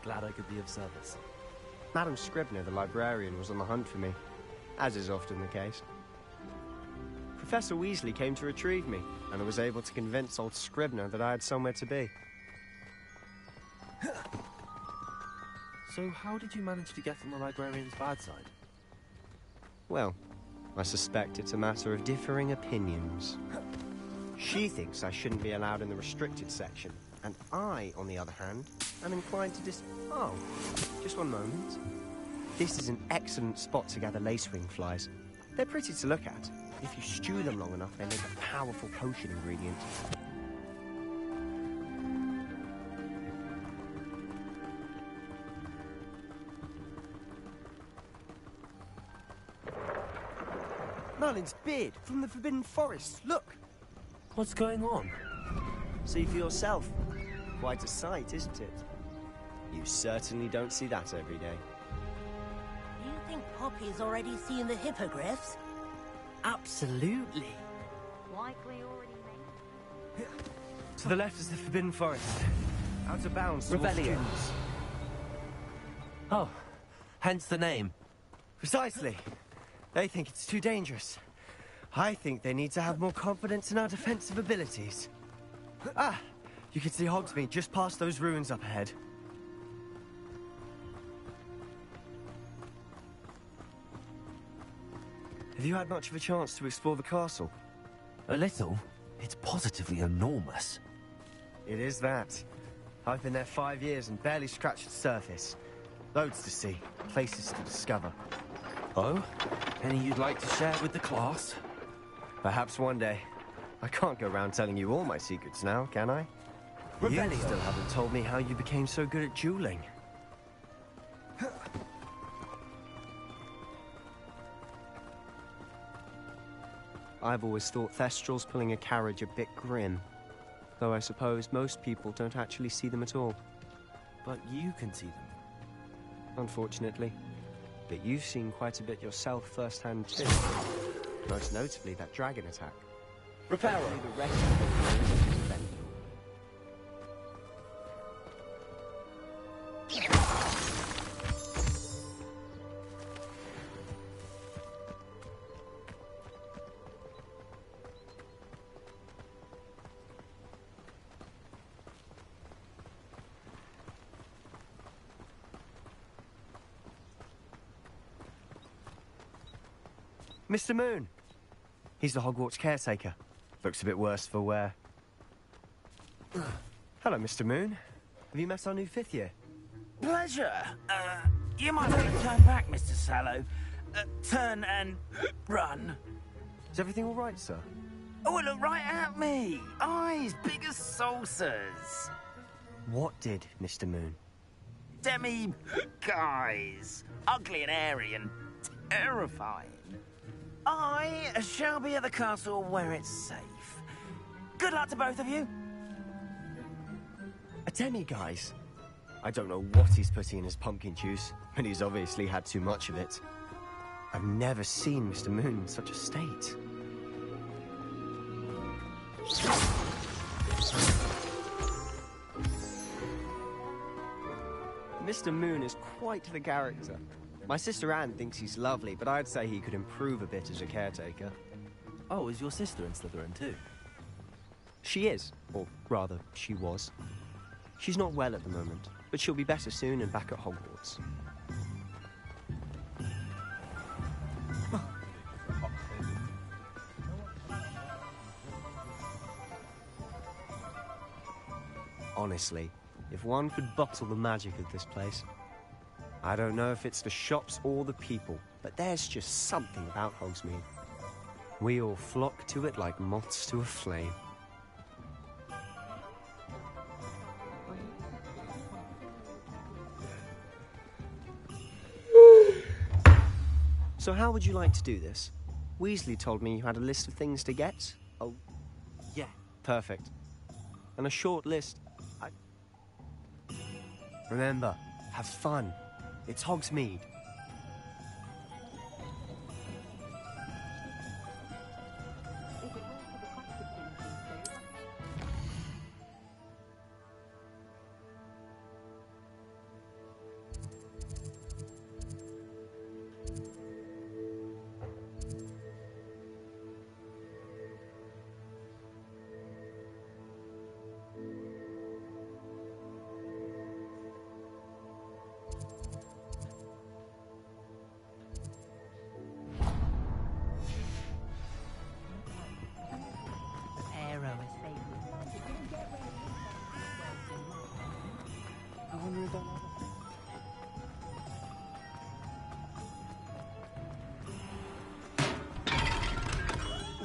Glad I could be of service. Madam Scribner, the librarian, was on the hunt for me, as is often the case. Professor Weasley came to retrieve me, and I was able to convince old Scribner that I had somewhere to be. So how did you manage to get on the librarian's bad side? Well, I suspect it's a matter of differing opinions. She thinks I shouldn't be allowed in the restricted section, and I, on the other hand, am inclined to Oh, just one moment. This is an excellent spot to gather lacewing flies. They're pretty to look at. If you stew them long enough, they make a powerful potion ingredient. Merlin's beard from the Forbidden Forest. Look. What's going on? See for yourself. Quite a sight, isn't it? You certainly don't see that every day. Do you think Poppy's already seen the hippogriffs? Absolutely. Likely already made. To the left is the Forbidden Forest. Out of bounds. Rebellion. Oh, hence the name. Precisely. They think it's too dangerous. I think they need to have more confidence in our defensive abilities. Ah, you can see Hogsmeade just past those ruins up ahead. Have you had much of a chance to explore the castle? A little. It's positively enormous. It is that. I've been there 5 years and barely scratched the surface. Loads to see, places to discover. Oh? Any you'd like to share with the class? Perhaps one day. I can't go around telling you all my secrets now, can I? Rebellion. You still haven't told me how you became so good at dueling. I've always thought Thestrals pulling a carriage a bit grim. Though I suppose most people don't actually see them at all. But you can see them. Unfortunately. But you've seen quite a bit yourself firsthand too. Most notably that dragon attack. Reparo. The rest of it. Mr. Moon. He's the Hogwarts caretaker. Looks a bit worse for wear. Hello, Mr. Moon. Have you met our new 5th year? Pleasure. You might want to turn back, Mr. Sallow. Turn and run. Is everything all right, sir? Oh, look right at me. Eyes big as saucers. What did, Mr. Moon? Guys. Ugly and airy and terrifying. I shall be at the castle where it's safe. Good luck to both of you. A demi-guise? I don't know what he's putting in his pumpkin juice, and he's obviously had too much of it. I've never seen Mr. Moon in such a state. Mr. Moon is quite the character. My sister Anne thinks he's lovely, but I'd say he could improve a bit as a caretaker. Oh, is your sister in Slytherin too? She is, or rather, she was. She's not well at the moment, but she'll be better soon and back at Hogwarts. Honestly, if one could bottle the magic of this place. I don't know if it's the shops or the people, but there's just something about Hogsmeade. We all flock to it like moths to a flame. So how would you like to do this? Weasley told me you had a list of things to get. Oh, yeah. Perfect. And a short list. Remember, have fun. It's Hogsmeade.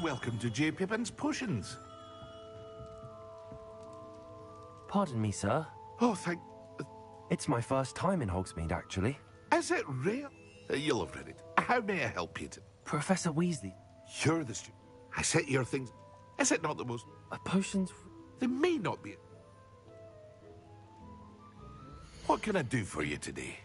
Welcome to J. Pippin's Potions. Pardon me, sir. Oh, thank... It's my first time in Hogsmeade, actually. Is it real? You'll have read it. How may I help you? Professor Weasley, You're the I set your things. Is it not the most... Potions... They may not be... What can I do for you today?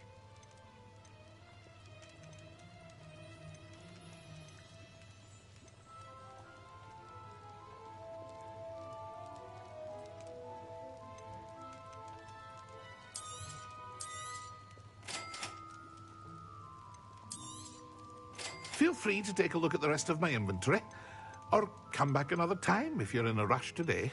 Feel free to take a look at the rest of my inventory, or come back another time if you're in a rush today.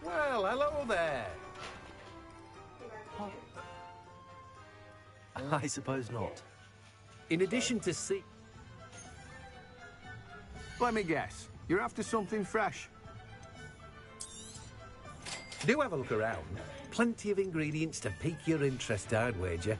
Well, hello there. I suppose not. In addition to see... Let me guess. You're after something fresh. Do have a look around. Plenty of ingredients to pique your interest, I'd wager.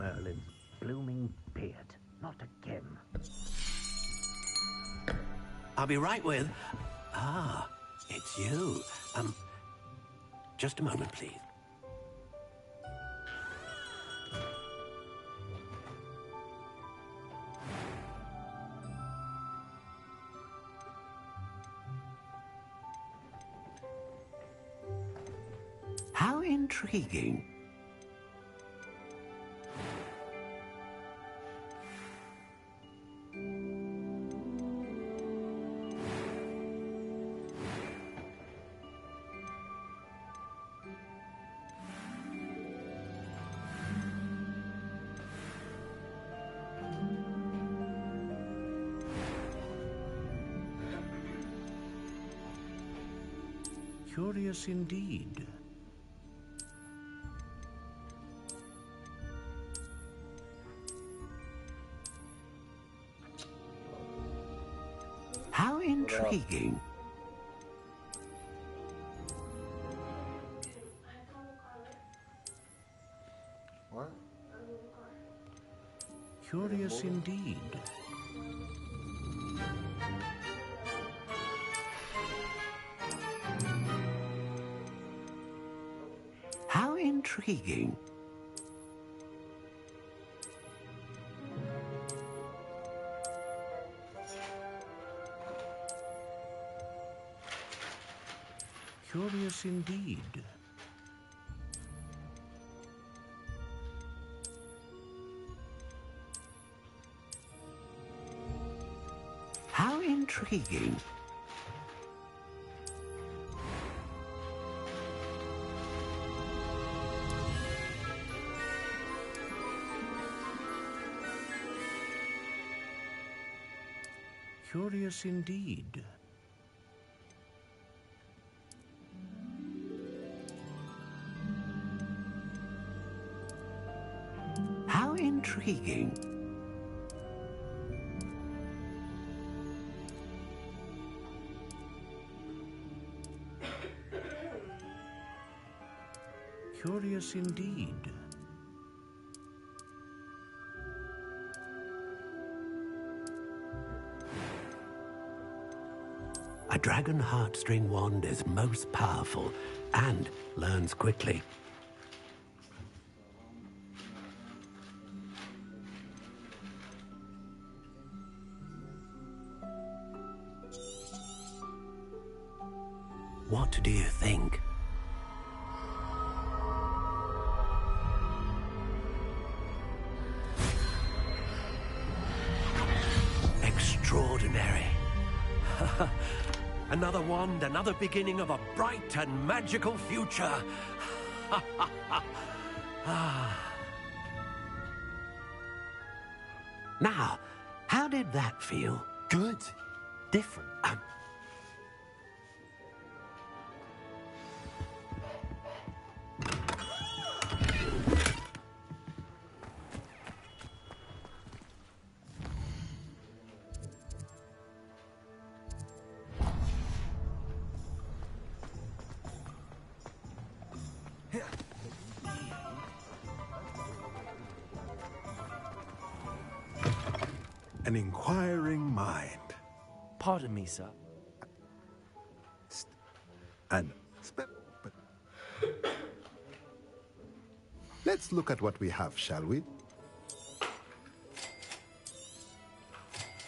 Merlin's blooming beard. Not again. I'll be right with... Ah, it's you. Just a moment, please. intriguing. Curious indeed. How intriguing. What? Curious indeed. How intriguing. Curious indeed. How intriguing. Curious indeed. How intriguing. Curious indeed. A dragon heartstring wand is most powerful and learns quickly. What do you think? Extraordinary. Another wand, another beginning of a bright and magical future. Now, how did that feel? Good. Different. An inquiring mind. Pardon me, sir. Let's look at what we have, shall we?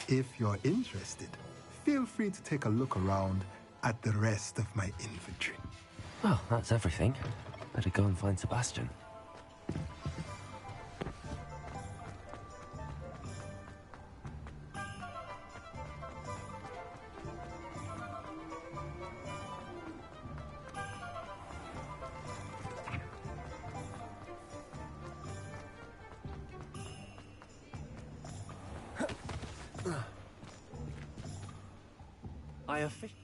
If you're interested, feel free to take a look around at the rest of my inventory. Well, that's everything. Better go and find Sebastian. I officially...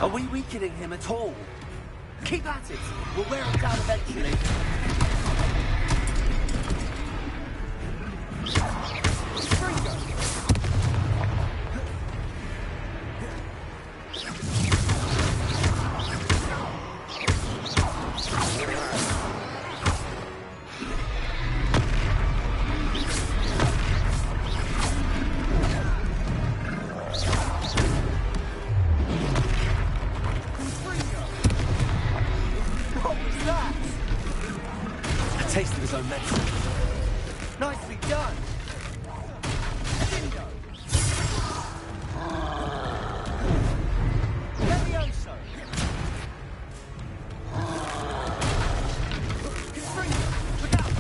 Are we weakening him at all? Keep at it! We'll wear him down eventually. momentum. Nicely done. Bingo. Levioso. Look out.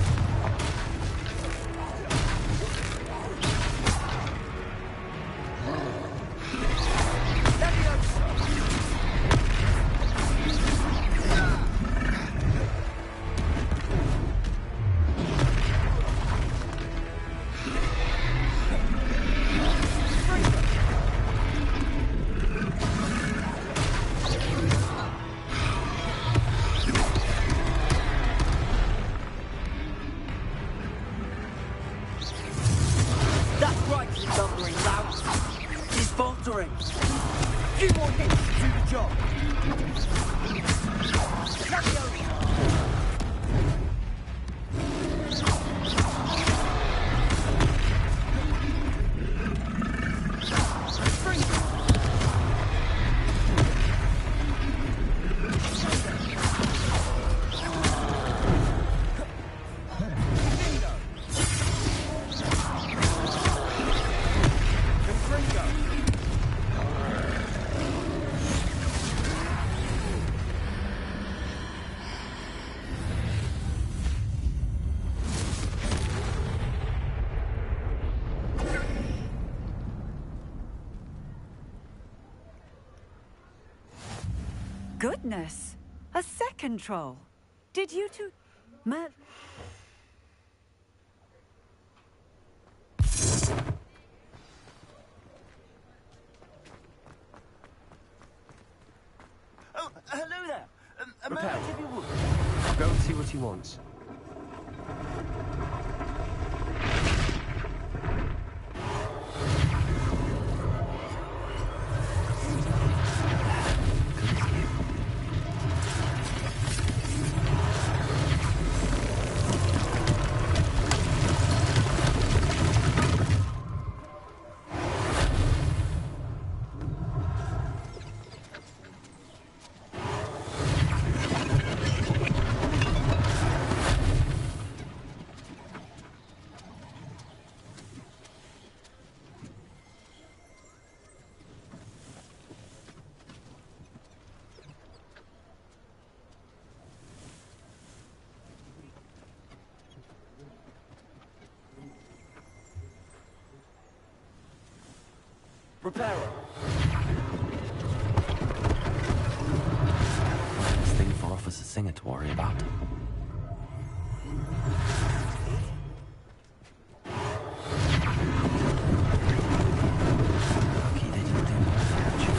That's right, you thundering lout. He's faltering. Few more hits to do the job. Goodness! A second troll. Did you two... Oh, hello there. A Repair. moment if you would. I'll go and see what he wants. Repairer. This thing for Officer Singer to worry about. Lucky they didn't do more damage.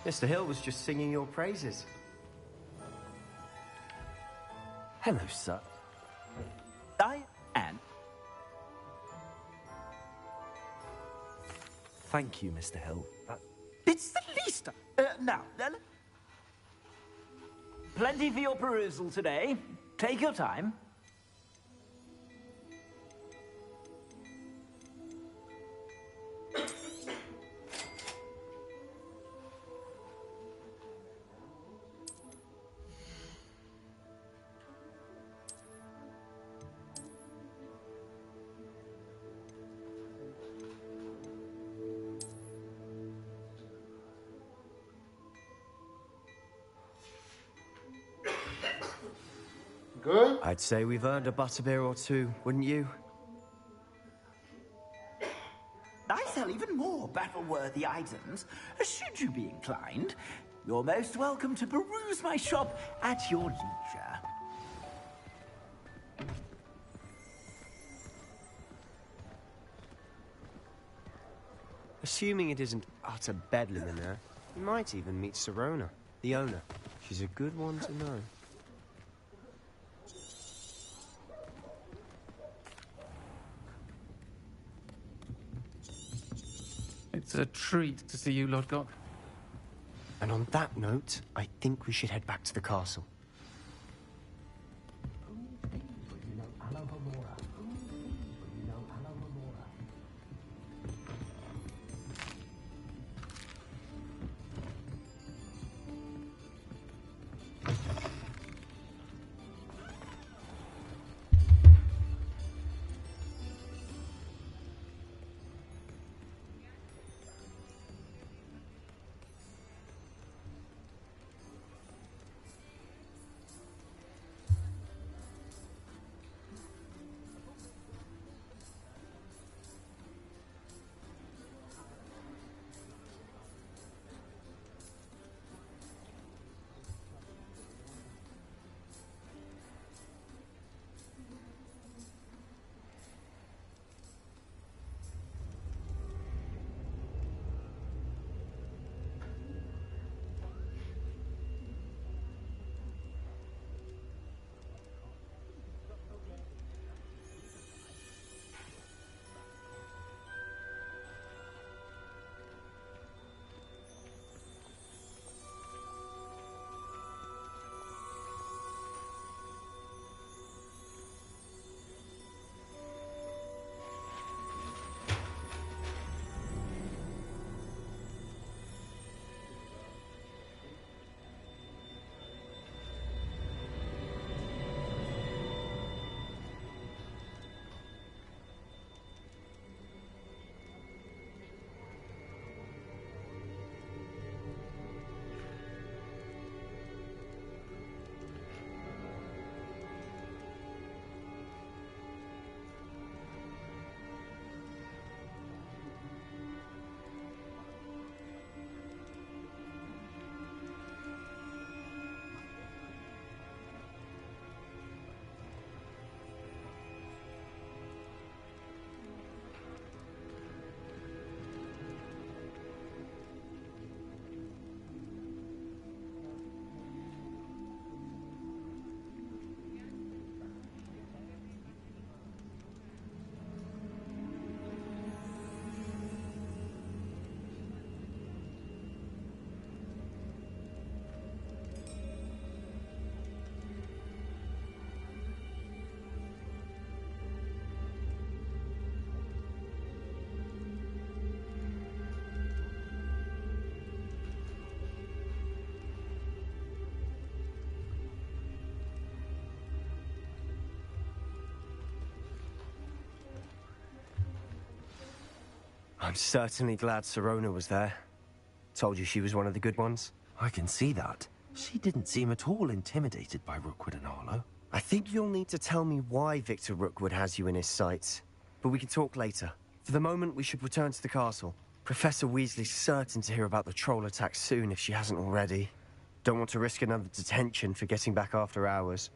Mr. Hill was just singing your praises. Hello, sir. I am. Thank you, Mr. Hill. It's the least. Now, plenty for your perusal today. Take your time. Good? I'd say we've earned a butterbeer or two, wouldn't you? I sell even more battle-worthy items. Should you be inclined, you're most welcome to peruse my shop at your leisure. Assuming it isn't utter bedlam in there, you might even meet Sirona, the owner. She's a good one to know. It's a treat to see you, Lord Gok. And on that note, I think we should head back to the castle. I'm certainly glad Sirona was there. Told you she was one of the good ones. I can see that. She didn't seem at all intimidated by Rookwood and Harlow. I think you'll need to tell me why Victor Rookwood has you in his sights. But we can talk later. For the moment, we should return to the castle. Professor Weasley's certain to hear about the troll attack soon if she hasn't already. Don't want to risk another detention for getting back after hours.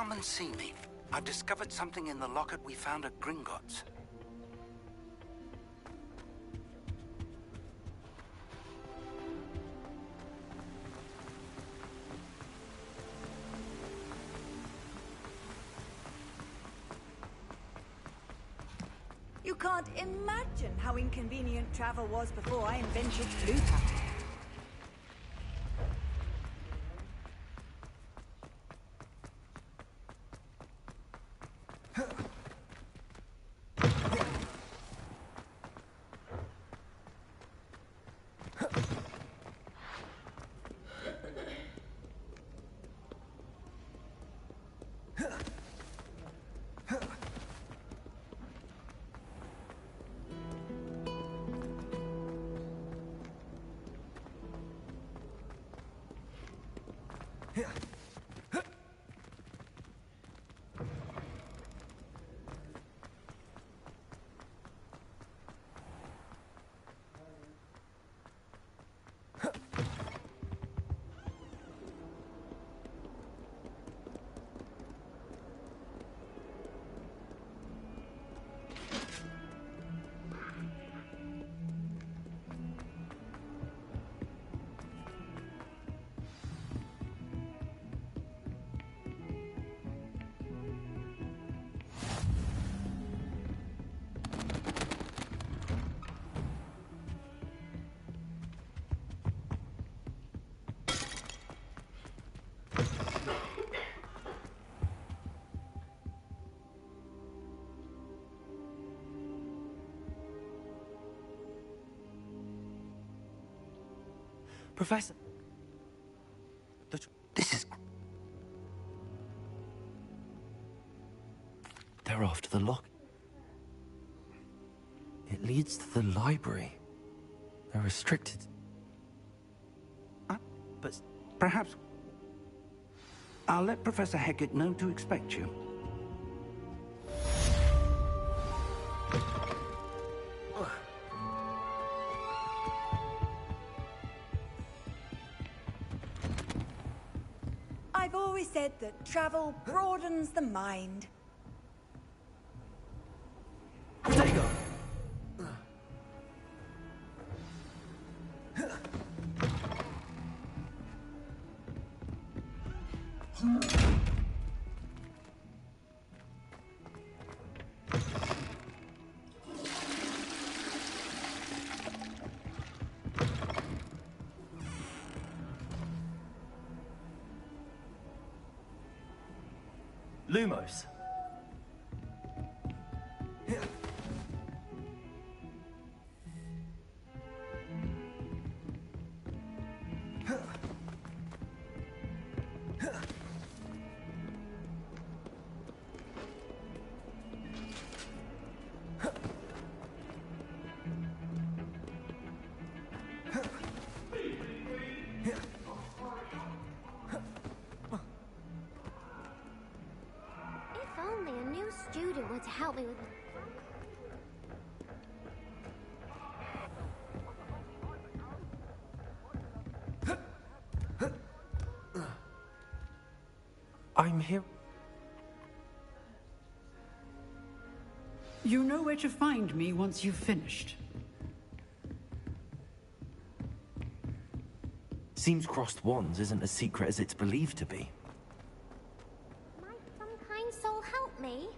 Come and see me. I've discovered something in the locket we found at Gringotts. You can't imagine how inconvenient travel was before I invented Bluetooth. Professor... This is... They're after the lock. It leads to the library. They're restricted. But perhaps... I'll let Professor Hecat know to expect you. I've always said that travel broadens the mind. There you go. Lumos. If only a new student would help me with... I'm here. You know where to find me once you've finished. Seems crossed wands isn't as secret as it's believed to be. Might some kind soul help me?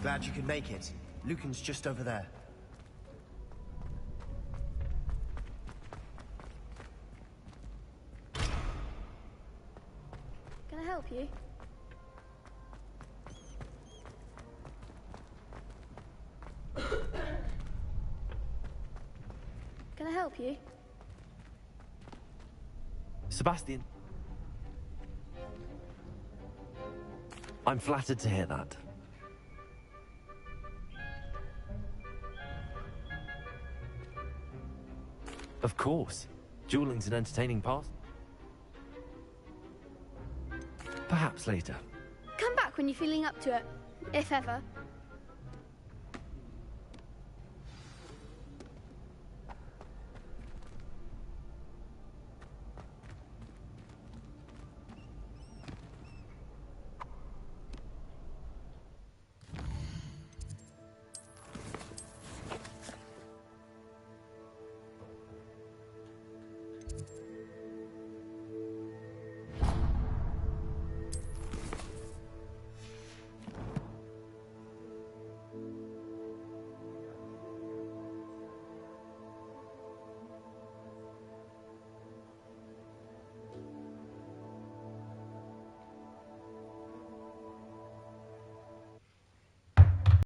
Glad you could make it. Lucan's just over there. Can I help you? Can I help you? Sebastian. I'm flattered to hear that. Of course. Dueling's an entertaining past. Perhaps later. Come back when you're feeling up to it, if ever.